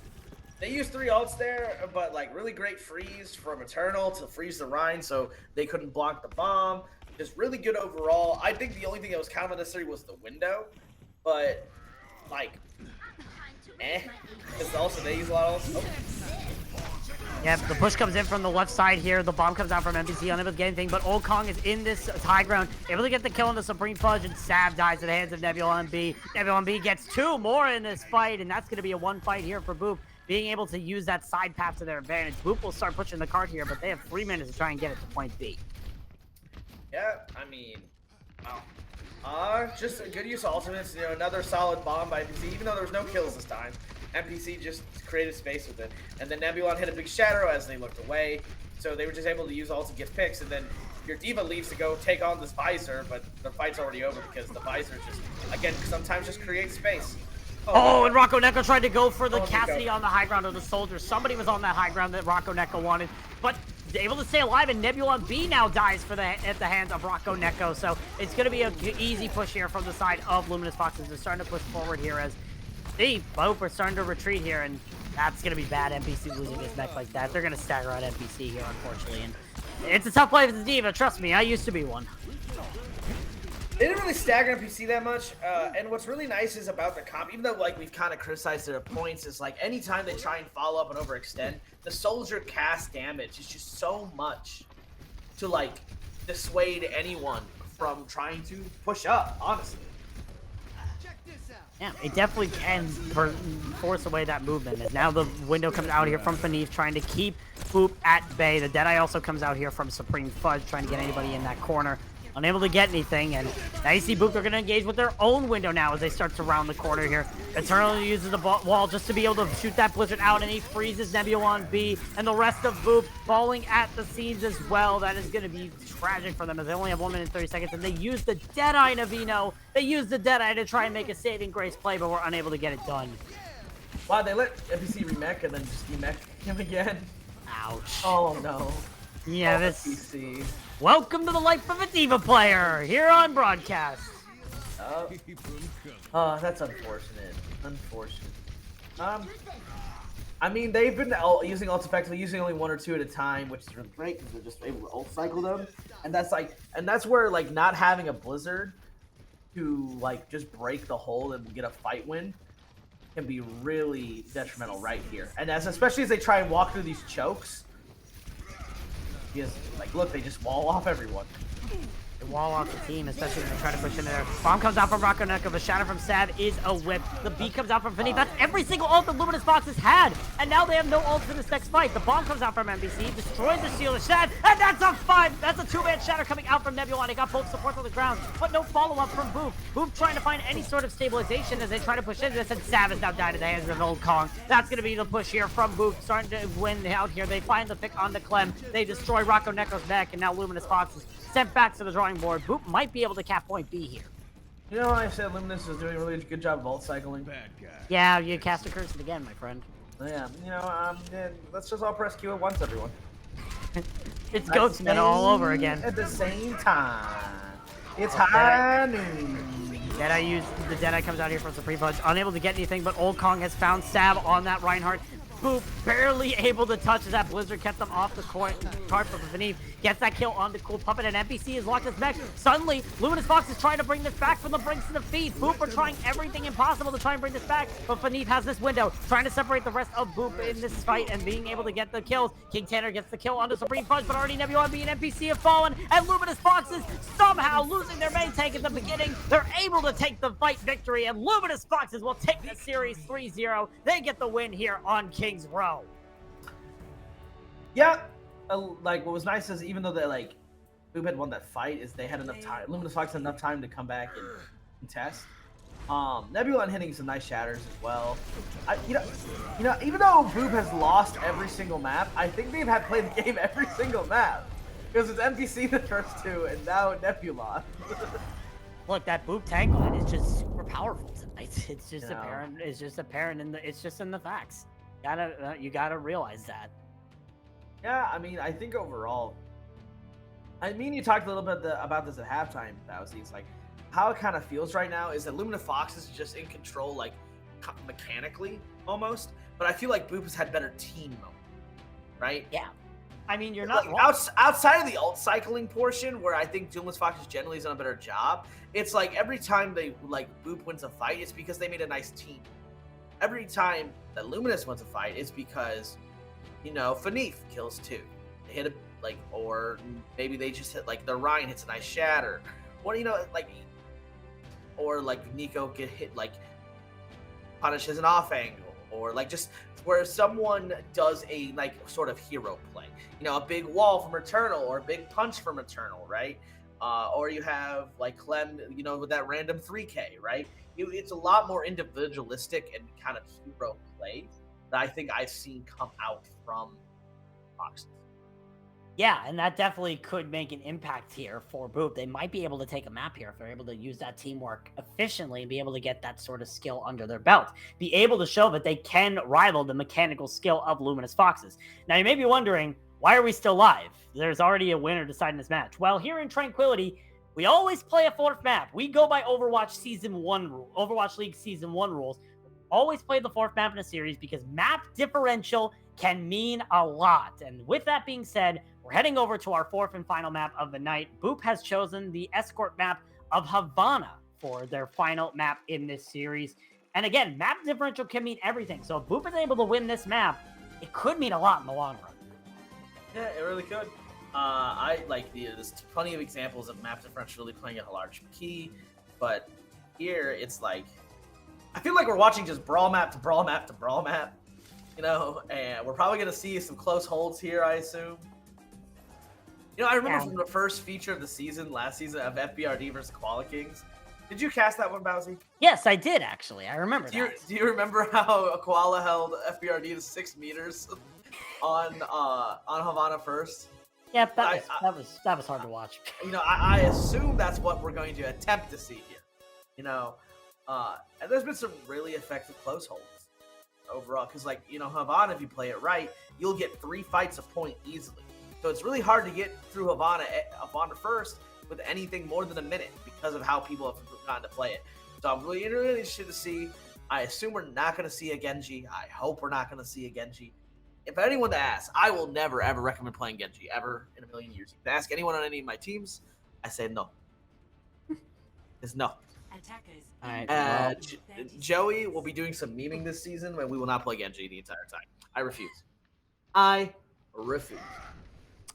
They used 3 ults there, but really great freeze from Eternal to freeze the Rhine, so they couldn't block the bomb. Just really good overall. I think the only thing that was kind of unnecessary was the window, but because also they use a lot of ults. Yep, the push comes in from the left side here. The bomb comes out from NPC, unable to get anything, but Old Kong is in this high ground, able to get the kill on the Supreme Fudge, and Sav dies at the hands of Nebula on B. Nebula on B gets 2 more in this fight, and that's going to be a one fight here for Boop, being able to use that side path to their advantage. Boop will start pushing the cart here, but they have 3 minutes to try and get it to point B. Yeah, I mean, wow. Just a good use of ultimates. You know, another solid bomb by NPC, even though there was no kills this time. NPC just created space with it. And then Nebulon hit a big shadow as they looked away. So they were just able to use ult to get picks. And then your Diva leaves to go take on this Visor, but the fight's already over because the Visor just, again, sometimes just creates space. Oh, and Rocco Neko tried to go for the Cassidy on the high ground of the Soldier. Somebody was on that high ground that Rocco Neko wanted, but able to stay alive, and Nebula B now dies at the hands of Rocco Neko. So it's going to be an easy push here from the side of Luminous Foxes. They're starting to push forward here as both are starting to retreat here, and that's going to be bad. NPC losing his mech like that. They're going to stagger out NPC here, unfortunately. And it's a tough play for the Diva. Trust me, I used to be one. They didn't really stagger NPC that much, and what's really nice is about the comp, even though we've kind of criticized their points, is anytime they try and follow up and overextend, the Soldier cast damage is just so much to dissuade anyone from trying to push up, honestly. Check this out. Yeah, it definitely can force away that movement. As now the window comes out here from Fanif, trying to keep Boop at bay. The Deadeye also comes out here from Supreme Fudge, trying to get anybody in that corner. Unable to get anything, and now you see Boop, they're going to engage with their own window now as they start to round the corner here. Eternal uses the wall just to be able to shoot that Blizzard out, and he freezes Nebula on B, and the rest of Boop falling at the seams as well. That is going to be tragic for them as they only have 1 minute and 30 seconds, and they use the Deadeye, Navino. They use the Deadeye to try and make a saving grace play, but we're unable to get it done. Wow, they let NPC remech and then just demech him again. Ouch. Oh no. Yeah, this... NPC. Welcome to the life of a Diva player here on broadcast. That's unfortunate. Unfortunate. I mean, they've been using ults effectively, using only 1 or 2 at a time, which is really great because they're just able to ult cycle them. And that's where like not having a Blizzard to like just break the hold and get a fight win can be really detrimental right here. And especially as they try and walk through these chokes. Because, like, look, they just wall off everyone. They wall off the team, especially when they try to push in there. Bomb comes out from Rocco Neko. A shatter from Sav is a whip. The B comes out from Finny. That's every single ult the Luminous Fox has had. And now they have no ults in this next fight. The bomb comes out from NBC, destroys the shield of Shad, and that's a 5. That's a 2-man shatter coming out from Nebula. They got both supports on the ground, but no follow-up from Boop. Boop trying to find any sort of stabilization as they try to push into this, and Sav is now died in the hands of an old Kong. That's going to be the push here from Boop, starting to win out here. They find the pick on the Clem. They destroy Rocco Neko's neck, and now Luminous Fox is sent back to the drawing board. Boop might be able to cap point B here. You know, I said Luminous is doing a really good job of ult cycling. Yeah, you cast a curse again, my friend. Yeah, you know, let's just all press Q at once, everyone. It's Goatsman all over again. At the same time. It's high noon. The Deadeye comes out here from Supreme Fudge, unable to get anything, but Old Kong has found Sav on that Reinhardt. Boop, barely able to touch as that Blizzard kept them off the card from Fanif. Gets that kill on the Cool Puppet, and NPC has locked his mech. Suddenly, Luminous Fox is trying to bring this back from the brinks to the feet. Boop are trying everything impossible to try and bring this back, but Fanif has this window, trying to separate the rest of Boop in this fight and being able to get the kills. King Tanner gets the kill onto Supreme Fudge, but already Nebula and NPC have fallen, and Luminous Foxes somehow losing their main tank at the beginning. They're able to take the fight victory, and Luminous Foxes will take the series 3-0. They get the win here on King's Row. Yeah, like what was nice is even though they like Boop had won that fight, is they had enough time. Luminous Fox had enough time to come back and contest. Nebula hitting some nice shatters as well. You know, even though Boop has lost every single map, I think they've had played the game every single map because it's NPC the first 2 and now Nebula. Look, that Boop tank line is just super powerful tonight. It's just apparent. It's just apparent in the. It's just in the facts. You gotta realize that. Yeah, I mean, I think overall, I mean, you talked a little bit about this at halftime, Bowsy. It's like how it kind of feels right now is that Luminous Fox is just in control, like mechanically almost. But I feel like Boop has had better team mode, right? Yeah. I mean, you're not like, outside of the ult cycling portion, where I think Luminous Fox has generally done a better job. It's like every time they like Boop wins a fight, it's because they made a nice team. Every time that Luminous wins a fight, it's because, you know, Fanif kills 2. They hit or maybe they just hit like the Ryan hits a nice shatter, or you know, like, or like Nico get hit like punishes an off angle, or like just where someone does a like sort of hero play, you know, a big wall from Eternal or a big punch from Eternal, right? Or you have like Clem, you know, with that random 3K, right? It's a lot more individualistic and kind of hero play that I think I've seen come out from Fox. Yeah, and that definitely could make an impact here for Boop. They might be able to take a map here if they're able to use that teamwork efficiently and be able to get that sort of skill under their belt. Be able to show that they can rival the mechanical skill of Luminous Foxes. Now, you may be wondering, why are we still live? There's already a winner deciding this match. Well, here in Tranquility, we always play a 4th map. We go by Overwatch League Season 1 rules. Always play the 4th map in a series because map differential can mean a lot. And with that being said, we're heading over to our 4th and final map of the night. Boop has chosen the escort map of Havana for their final map in this series. And again, map differential can mean everything. So if Boop is able to win this map, it could mean a lot in the long run. Yeah, it really could. I like there's plenty of examples of map differential really playing a large key, but here it's like I feel like we're watching just brawl map to brawl map to brawl map, you know, and we're probably gonna see some close holds here, I assume. You know, I remember from the first feature of the season, last season, of FBRD versus Koala Kings. Did you cast that one, Bowsy? Yes, I did actually. I remember that. Do you remember how a Koala held FBRD to 6 meters on Havana first? Yep, that was hard to watch. You know, I assume that's what we're going to attempt to see here. You know, and there's been some really effective close holds overall, because like, you know, Havana, if you play it right, you'll get 3 fights a point easily. So it's really hard to get through Havana first with anything more than a minute because of how people have gotten to play it. So I'm really interested to see. I assume we're not going to see a Genji. I hope we're not going to see a Genji. If anyone to ask, I will never, ever recommend playing Genji, ever in a million years. You can ask anyone on any of my teams, I say no. It's no. All right, Joey will be doing some memeing this season, and we will not play Genji the entire time. I refuse. I refuse.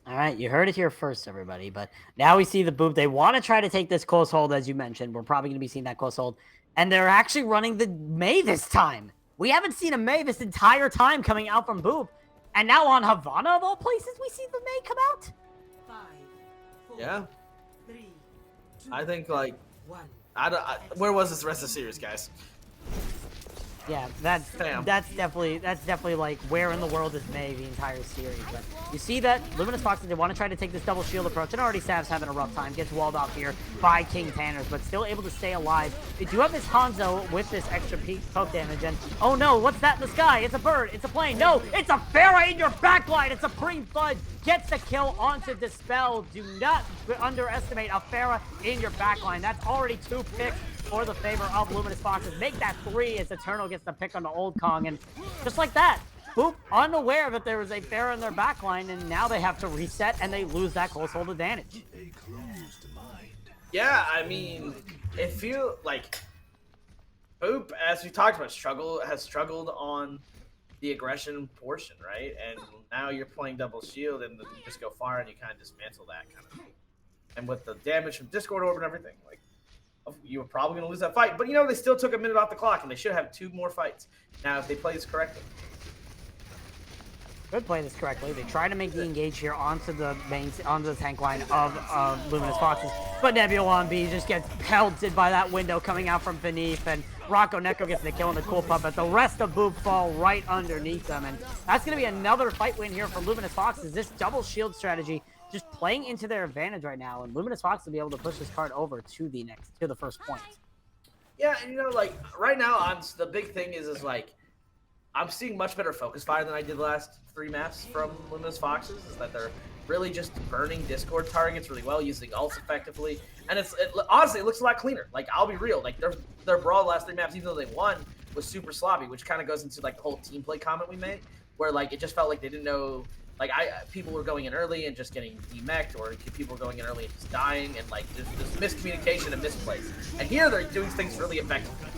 All right, you heard it here first, everybody. But now we see the Boop. They want to try to take this close hold, as you mentioned. We're probably going to be seeing that close hold. And they're actually running the Mei this time. We haven't seen a Mei this entire time coming out from Boop. And now on Havana, of all places, we see the Mei come out. 5, 4, Yeah. 3, 2, I think, like, 1. where was this rest of the series, guys? Yeah, that's Damn. definitely like where in the world is Mei the entire series. But you see that Luminous Foxes, they want to try to take this double shield approach, and already Sav's having a rough time, gets walled off here by King Tanners, but still able to stay alive. They do have this Hanzo with this extra poke damage, and oh no, what's that in the sky? It's a bird, it's a plane. No, it's a Pharah in your backline. It's a Supreme Fudge. Gets the kill onto Dispel. Do not underestimate a Pharah in your backline. That's already 2 picks for the favor of Luminous Foxes. Make that 3 as Eternal gets the pick on the Old Kong. And just like that, Boop, unaware that there was a Pharah in their backline, and now they have to reset and they lose that close hold advantage. Yeah, I mean, it feels like Boop, as we talked about, has struggled on the aggression portion, right? And now you're playing double shield, and you just go far and you kind of dismantle that kind of thing. And with the damage from Discord Orb and everything, like, you were probably going to lose that fight. But, you know, they still took a minute off the clock, and they should have 2 more fights. Now, if they play this correctly. Could play this correctly. They try to make the engage here onto the tank line of Luminous Foxes, but Nebula on B just gets pelted by that window coming out from beneath, and Rocco Neko gets the kill on the cool puppet. The rest of Boop fall right underneath them, and that's going to be another fight win here for Luminous Foxes. This double shield strategy just playing into their advantage right now, and Luminous Fox will be able to push this card over to the first point. Yeah, and you know, like, right now, the big thing is like, I'm seeing much better focus fire than I did the last 3 maps from Luminous Foxes, is that they're really just burning Discord targets really well, using ults effectively, and honestly, it looks a lot cleaner. Like, I'll be real, like, their brawl the last 3 maps, even though they won, was super sloppy, which kind of goes into, like, the whole team play comment we made, where, like, it just felt like they didn't know, like, people were going in early and just getting demeched, or people were going in early and just dying, and, like, there's miscommunication and misplays. And here, they're doing things really effectively.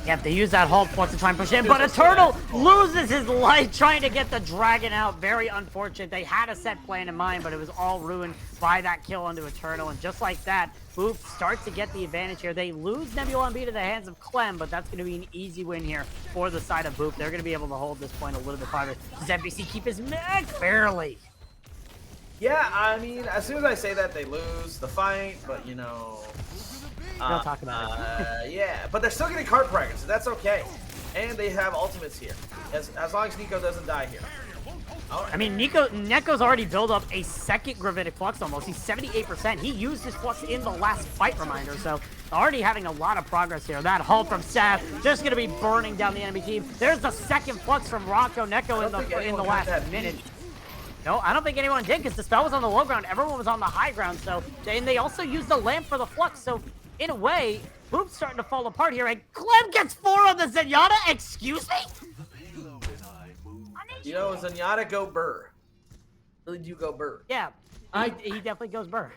Yep, they use that Hulk once to try and push in, but Eternal loses his life trying to get the Dragon out. Very unfortunate. They had a set plan in mind, but it was all ruined by that kill onto Eternal. And just like that, Boop starts to get the advantage here. They lose Nebula and B to the hands of Clem, but that's going to be an easy win here for the side of Boop. They're going to be able to hold this point a little bit farther. Does NBC keep his mech? Barely. Yeah, I mean, as soon as I say that, they lose the fight, but, you know... Don't talk about it. Yeah, but they're still getting card progress, so that's okay. And they have ultimates here, as long as Nico doesn't die here. Right. I mean, Neko's already built up a second Gravitic Flux almost. He's 78%. He used his Flux in the last fight, reminder, so already having a lot of progress here. That Hulk from Sav just going to be burning down the enemy team. There's the second Flux from Rocco Neko in the last minute. No, I don't think anyone did, because the spell was on the low ground. Everyone was on the high ground, so and they also used the lamp for the Flux, so in a way, Boop's starting to fall apart here, and Clem gets 4 on the Zenyatta. Excuse me? You know, Zenyatta go burr. Really do go burr. Yeah, he definitely goes burr.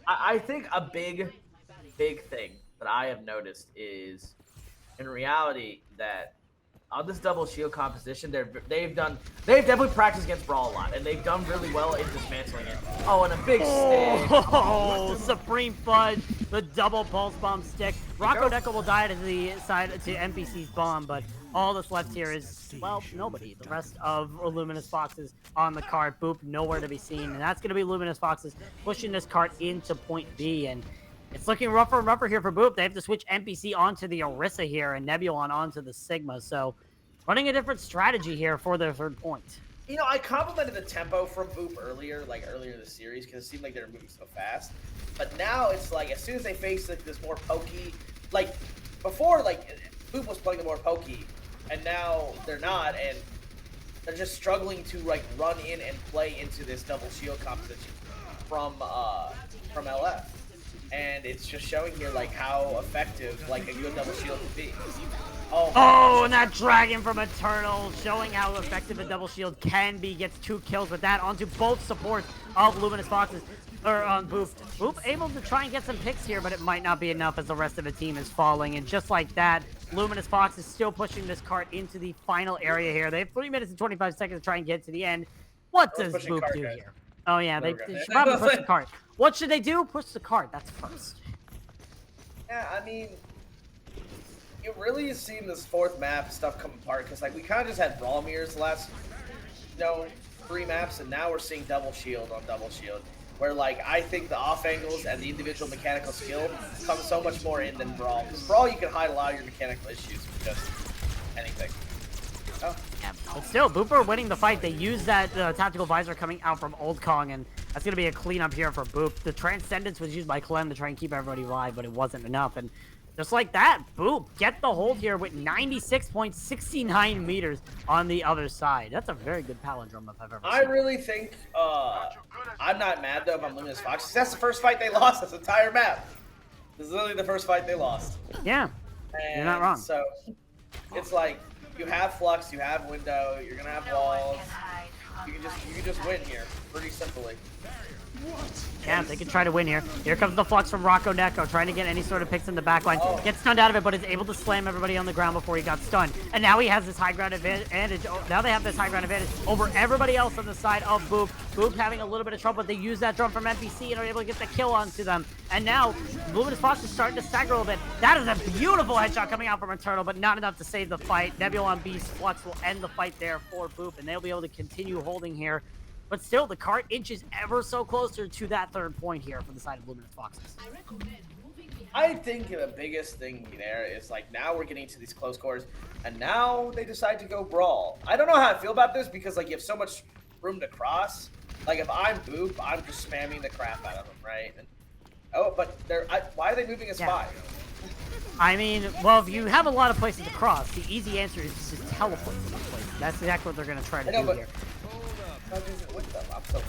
I think a big thing that I have noticed is, in reality, that on this double shield composition, they've definitely practiced against Brawl a lot, and they've done really well in dismantling it. Oh, and a big stick. Oh, Supreme Fudge the double pulse bomb stick. Rocco Deco will die to the side to NPC's bomb, but all that's left here is, well, nobody. The rest of Luminous Foxes on the cart. Boop, nowhere to be seen. And that's going to be Luminous Foxes pushing this cart into point B. And it's looking rougher and rougher here for Boop. They have to switch NPC onto the Orisa here and Nebulon onto the Sigma. So running a different strategy here for their third point. You know, I complimented the tempo from Boop earlier in the series, because it seemed like they were moving so fast. But now it's like, as soon as they face like this more pokey, like before, like Boop was playing the more pokey, and now they're not, and they're just struggling to like run in and play into this double shield composition from LF. And it's just showing here like how effective like a good double shield can be. Oh, and that dragon from Eternal showing how effective a double shield can be. Gets 2 kills with that onto both supports of Luminous Foxes. Or on Boop. Boop able to try and get some picks here, but it might not be enough as the rest of the team is falling. And just like that, Luminous Fox is still pushing this cart into the final area here. They have 3 minutes and 25 seconds to try and get to the end. What does Boop do here? Oh yeah, they should probably push the cart. What should they do? Push the cart. That's first. Yeah, I mean, it really has seen this fourth map stuff come apart, because like we kind of just had Brawl Mirrors the last, 3 maps, and now we're seeing double shield on double shield, where like I think the off angles and the individual mechanical skill come so much more in than Brawl. Because Brawl, you can hide a lot of your mechanical issues with just anything. Oh. Yeah, but still, Booper winning the fight. They use that tactical visor coming out from Old Kong, and that's going to be a cleanup here for Boop. The Transcendence was used by Clem to try and keep everybody alive, but it wasn't enough. And just like that, Boop get the hold here with 96.69 meters on the other side. That's a very good palindrome if I've ever seen. I really think, I'm not mad though about Luminous Fox. That's the first fight they lost this entire map. This is literally the first fight they lost. Yeah, and you're not wrong. So, it's like, you have Flux, you have Window, you're gonna have walls. You can just win here, pretty simply. Yeah, they can try to win here. Here comes the Flux from Rocco Neko, trying to get any sort of picks in the backline. Gets stunned out of it, but is able to slam everybody on the ground before he got stunned. And now he has this high ground advantage. Now they have this high ground advantage over everybody else on the side of Boop. Boop having a little bit of trouble, but they use that drum from NPC and are able to get the kill onto them. And now, Luminous Fox is starting to stagger a little bit. That is a beautiful headshot coming out from Eternal, but not enough to save the fight. Nebulon Beast Flux will end the fight there for Boop, and they'll be able to continue holding here. But still, the cart inches ever so closer to that third point here for the side of Luminous Foxes. I think the biggest thing there is, like, now we're getting to these close quarters, and now they decide to go Brawl. I don't know how I feel about this, because, like, you have so much room to cross. Like, if I'm Boop, I'm just spamming the crap out of them, right? And, but why are they moving as 5? I mean, well, if you have a lot of places to cross, the easy answer is to just teleport to those places. That's exactly what they're going to try to do here. I'm so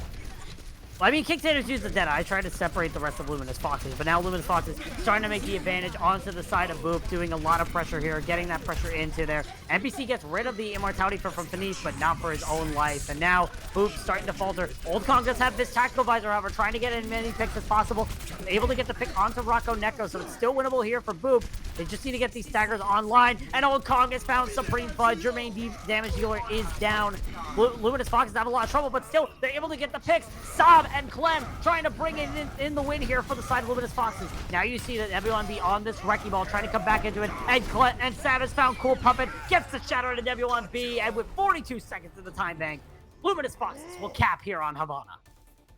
Well, I mean, Kickstanders use the Deadeye. I tried to separate the rest of Luminous Foxes, but now Luminous Foxes starting to make the advantage onto the side of Boop, doing a lot of pressure here, getting that pressure into there. NPC gets rid of the immortality from Finis, but not for his own life. And now Boop starting to falter. Old Kong does have this tactical visor, however, trying to get as many picks as possible. Able to get the pick onto Rocco Neko, so it's still winnable here for Boop. They just need to get these staggers online, and Old Kong has found Supreme Fudge. Your main damage dealer is down. Luminous Foxes have a lot of trouble, but still, they're able to get the picks. Saab and Clem trying to bring in the win here for the side of Luminous Foxes. Now you see that everyone be on this wrecking ball, trying to come back into it, and Saab has found Cool Puppet, gets the shadow to Nebulon B, and with 42 seconds in the time bank, Luminous Foxes will cap here on Havana.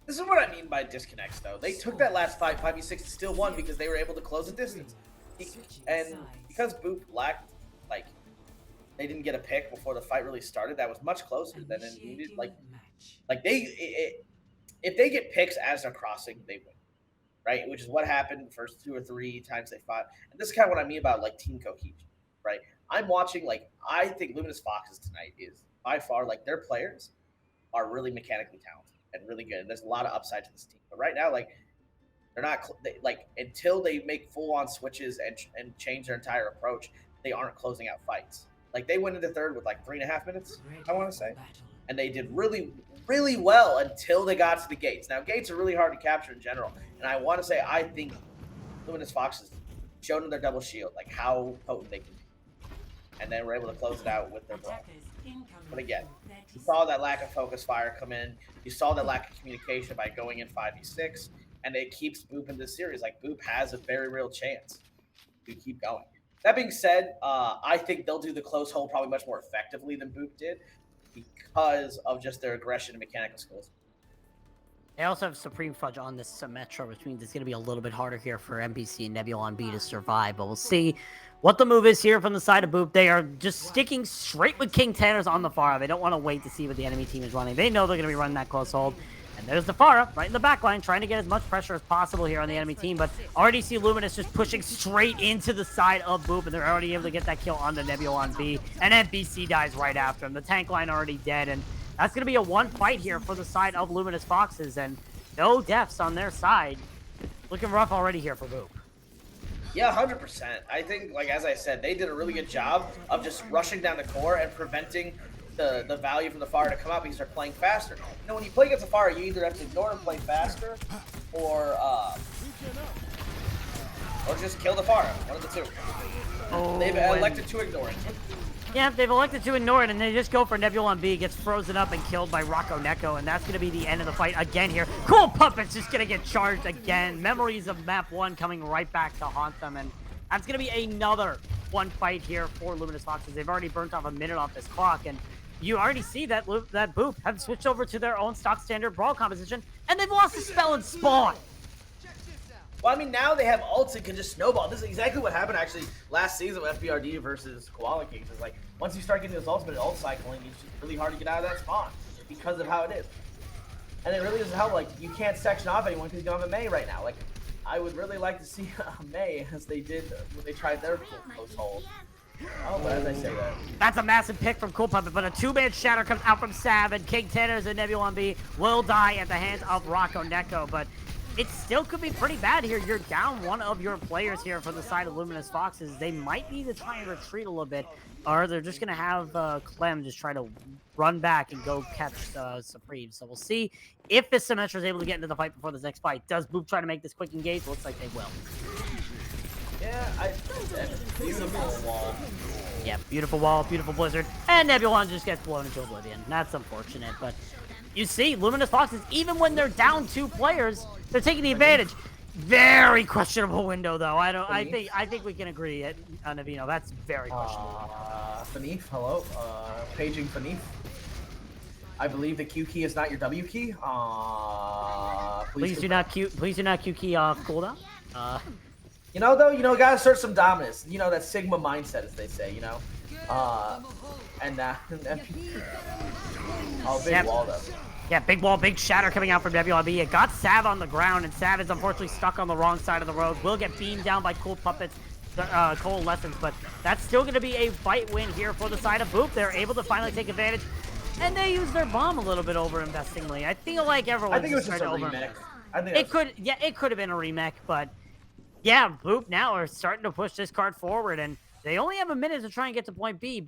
This is what I mean by disconnects, though. They took that last fight, 5v6, and still won because they were able to close the distance. And because Boop lacked, like, they didn't get a pick before the fight really started, that was much closer than it needed. If they get picks as they're crossing, they win, right? Which is what happened the first 2 or 3 times they fought. And this is kind of what I mean about, like, team cohesion, right? I'm watching, like, I think Luminous Foxes tonight is by far, like, their players are really mechanically talented and really good. And there's a lot of upside to this team. But right now, like, they're not, until they make full-on switches and change their entire approach, they aren't closing out fights. Like, they went into third with, like, 3.5 minutes, I want to say. And they did really, really well until they got to the gates. Now, gates are really hard to capture in general. And I want to say, I think Luminous Foxes showed them their double shield, like, how potent they can be. And then we're able to close it out with their brawl. But again, you saw that lack of focus fire come in. You saw that lack of communication by going in 5v6. and it keeps Boop in this series. Like, Boop has a very real chance to keep going. That being said, I think they'll do the close hold probably much more effectively than Boop did because of just their aggression and mechanical skills. They also have Supreme Fudge on this Symmetra, which means it's going to be a little bit harder here for NBC and Nebula on B to survive. But we'll see what the move is here from the side of Boop. They are just sticking straight with King Tanner's on the Pharah. They don't want to wait to see what the enemy team is running. They know they're going to be running that close hold. And there's the Pharah right in the back line, trying to get as much pressure as possible here on the enemy team. But already see Luminous just pushing straight into the side of Boop, and they're already able to get that kill on the Nebula on B. And NBC dies right after him. The tank line already dead, and that's going to be a one fight here for the side of Luminous Foxes, and no deaths on their side. Looking rough already here for Boop. Yeah, 100%. I think, like, as I said, they did a really good job of just rushing down the core and preventing the value from the Pharah to come out because they're playing faster. You know, when you play against the Pharah, you either have to ignore and play faster, or just kill the Pharah. One of the two. Oh, They've elected to ignore it. Yeah, they've elected to ignore it, and they just go for Nebula on B, gets frozen up and killed by Rocco Neko, and that's going to be the end of the fight again here. Cool Puppet's just going to get charged again. Memories of map 1 coming right back to haunt them, and that's going to be another one fight here for Luminous Foxes. They've already burnt off a minute off this clock, and you already see that Boop have switched over to their own stock standard brawl composition, and they've lost the spell and spawn. Well, I mean, now they have ults and can just snowball. This is exactly what happened, actually, last season with FBRD versus Koala Kings. It's like, once you start getting this ultimate ult cycling, it's just really hard to get out of that spawn because of how it is. And it really doesn't help, like, you can't section off anyone because you don't have a Mei right now. Like, I would really like to see a Mei as they did when they tried their close hold. Oh, but as I say that. That's a massive pick from Cool Puppet, but a two-man shatter comes out from Sav, and King Tanner's and Nebula on B will die at the hands of Rocco Neko, but it still could be pretty bad here. You're down one of your players here for the side of Luminous Foxes. They might need to try and retreat a little bit, or they're just going to have Clem just try to run back and go catch Supreme. So we'll see if this Symmetra is able to get into the fight before this next fight. Does Boop try to make this quick engage? Looks like they will. Yeah, beautiful wall. Yeah, beautiful wall, beautiful blizzard, and Nebulon just gets blown into oblivion. That's unfortunate, but you see, Luminous Foxes, even when they're down 2 players, they're taking the advantage. Very questionable window, though. I think we can agree on Navino. That's very questionable. Fanif, hello. Paging Fanif. I believe the Q key is not your W key. Please do not Q key off cooldown. You know, though, gotta assert some dominance. You know, that Sigma mindset, as they say, you know? Oh, big wall, though. Yeah, big wall, big shatter coming out from WRB. It got Sav on the ground, and Sav is unfortunately stuck on the wrong side of the road. Will get beamed down by Cool Puppets, Coalescence, but that's still going to be a fight win here for the side of Boop. They're able to finally take advantage, and they use their bomb a little bit over-investingly. I feel like everyone. I think it was just a remake. It could have been a remake, but yeah, Boop now are starting to push this card forward, and they only have a minute to try and get to point B,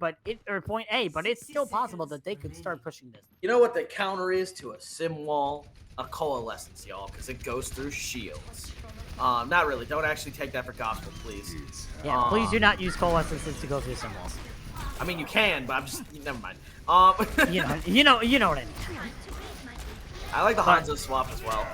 or point A, but it's still possible that they could start pushing this. You know what the counter is to a sim wall? A coalescence, y'all, because it goes through shields. Not really. Don't actually take that for gospel, please. Yeah, please do not use coalescences to go through sim walls. I mean, you can, but I'm just never mind. you know what I mean. I like the Hanzo swap as well.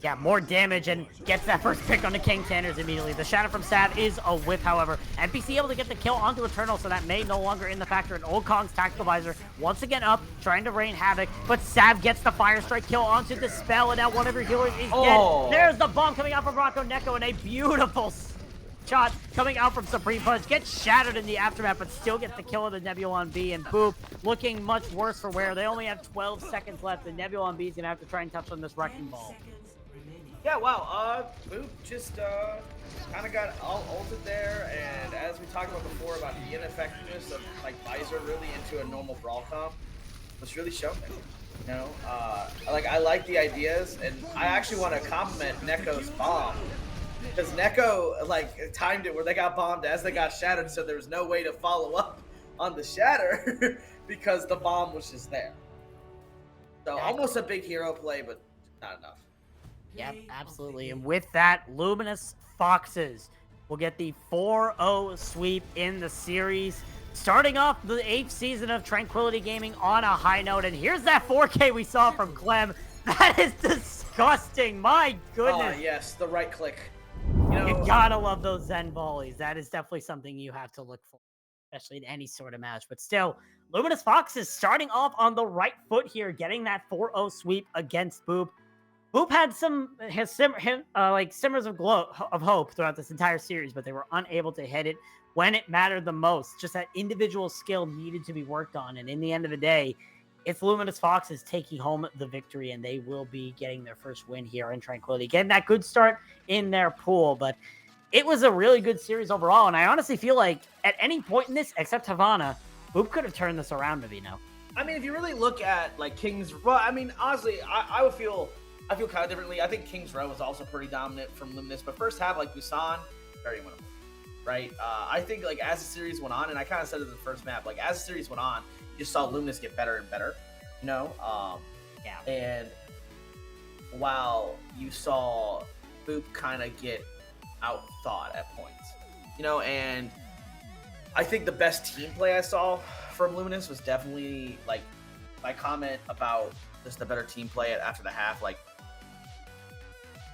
Yeah, more damage and gets that first pick on the King Tanners immediately. The shatter from Sav is a whip, however. NPC able to get the kill onto Eternal, so that may no longer in the factor. And Old Kong's tactical visor once again up, trying to rain havoc. But Sav gets the Fire Strike kill onto the spell, and now one of your healers is dead. There's the bomb coming out from Rocco Neko, and a beautiful shot coming out from Supreme Punch. Gets shattered in the aftermath, but still gets the kill of the Nebula on B. And Boop looking much worse for wear. They only have 12 seconds left, and Nebula on B is going to have to try and touch on this Wrecking Ball. Yeah, wow, Boop just kind of got all ulted there, and as we talked about before about the ineffectiveness of, like, Visor really into a normal brawl comp, was really shown there, you know? I like the ideas, and I actually want to compliment Neko's bomb, because Neko, like, timed it where they got bombed as they got shattered, so there was no way to follow up on the shatter, because the bomb was just there. So, almost a big hero play, but not enough. Yep, absolutely. And with that, Luminous Foxes will get the 4-0 sweep in the series, starting off the 8th season of Tranquility Gaming on a high note. And here's that 4K we saw from Clem. That is disgusting. My goodness. Yes, the right click. You gotta love those Zen volleys. That is definitely something you have to look for, especially in any sort of match. But still, Luminous Fox is starting off on the right foot here, getting that 4-0 sweep against Boop. Boop had simmers of hope throughout this entire series, but they were unable to hit it when it mattered the most. Just that individual skill needed to be worked on. And in the end of the day, it's Luminous Foxes taking home the victory, and they will be getting their first win here in Tranquility. Getting that good start in their pool, but it was a really good series overall. And I honestly feel like at any point in this, except Havana, Boop could have turned this around, Vivino. I mean, if you really look at like Kings, well, I mean, honestly, I feel kind of differently. I think Kings Row was also pretty dominant from Luminous, but first half, like Busan, very winnable, right? I think like as the series went on, and I kind of said it in the first map, like as the series went on, you just saw Luminous get better and better, you know? Yeah. And while you saw Boop kind of get outthought at points, you know, and I think the best team play I saw from Luminous was definitely like my comment about just the better team play after the half. Like,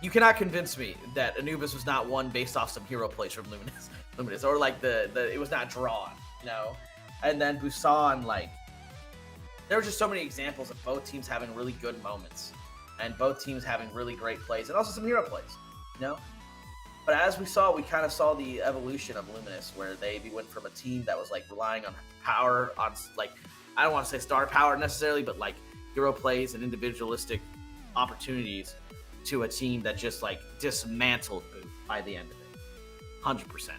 you cannot convince me that Anubis was not won based off some hero plays from Luminous, or like it was not drawn, you know. And then Busan, like, there were just so many examples of both teams having really good moments, and both teams having really great plays, and also some hero plays, you know. But as we kind of saw the evolution of Luminous, where they went from a team that was like relying on power, on like, I don't want to say star power necessarily, but like hero plays and individualistic opportunities, to a team that just like dismantled Boop by the end of it, 100%.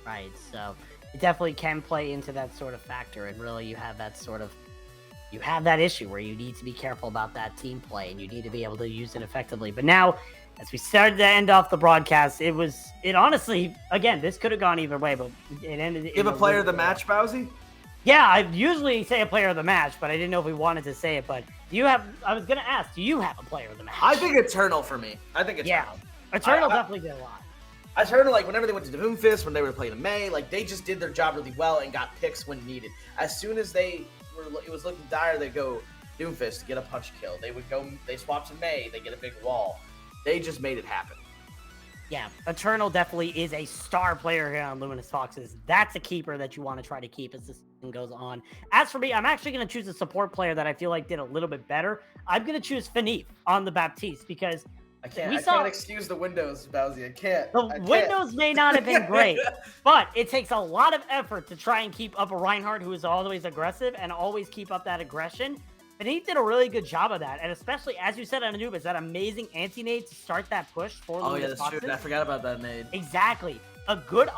Right, so it definitely can play into that sort of factor, and really you have that issue where you need to be careful about that team play, and you need to be able to use it effectively. But now, as we started to end off the broadcast, it honestly, again, this could have gone either way, but it ended. Give a player of the match, Bowsy? Yeah, I usually say a player of the match, but I didn't know if we wanted to say it. But I was going to ask, do you have a player of the match? I think Eternal for me. Eternal. Yeah, Eternal definitely did a lot. Eternal, like, whenever they went to Doomfist, when they were playing in May, like, they just did their job really well and got picks when needed. As soon as it was looking dire, they'd go Doomfist to get a punch kill. They swapped to May, they get a big wall. They just made it happen. Yeah, Eternal definitely is a star player here on Luminous Foxes. That's a keeper that you want to try to keep as this season goes on. As for me, I'm actually going to choose a support player that I feel like did a little bit better. I'm going to choose Fanif on the Baptiste, because I can't excuse the windows, Bowsy. I can't. Windows may not have been great, but it takes a lot of effort to try and keep up a Reinhardt who is always aggressive and always keep up that aggression. And he did a really good job of that. And especially, as you said on Anubis, that amazing anti-nade to start that push for Luminous Foxes. True. I forgot about that nade. Exactly. A good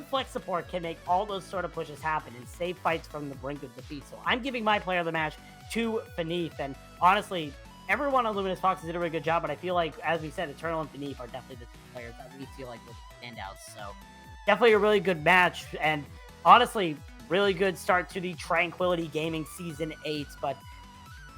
flex support can make all those sort of pushes happen and save fights from the brink of defeat. So I'm giving my player of the match to Fanif. And honestly, everyone on Luminous Foxes did a really good job. But I feel like, as we said, Eternal and Fanif are definitely the players that we feel like will be standouts. So definitely a really good match. And honestly, really good start to the Tranquility Gaming Season 8. But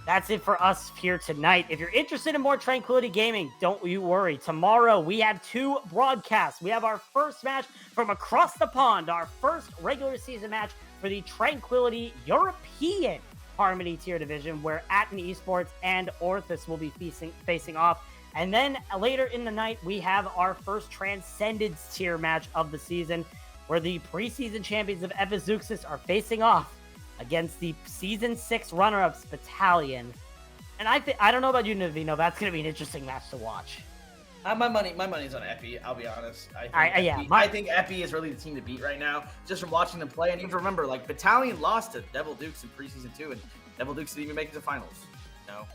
that's it for us here tonight. If you're interested in more Tranquility Gaming, don't you worry. Tomorrow, we have 2 broadcasts. We have our first match from across the pond, our first regular season match for the Tranquility European Harmony Tier Division, where Atten Esports and Orthus will be facing off. And then later in the night, we have our first Transcendence Tier match of the season, where the preseason champions of Epizeuxis are facing off against the Season 6 runner-ups Battalion. And I don't know about you, Navino, that's going to be an interesting match to watch. My money's on Epi, I'll be honest. I think Epi is really the team to beat right now, just from watching them play. And you have to remember, like, Battalion lost to Devil Dukes in preseason 2, and Devil Dukes didn't even make it to finals. No.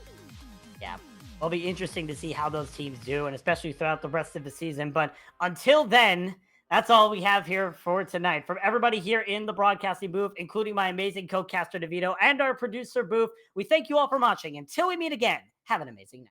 Yeah. It'll be interesting to see how those teams do, and especially throughout the rest of the season. But until then, that's all we have here for tonight. From everybody here in the broadcasting booth, including my amazing co-caster DeVito and our producer Booth, we thank you all for watching. Until we meet again, have an amazing night.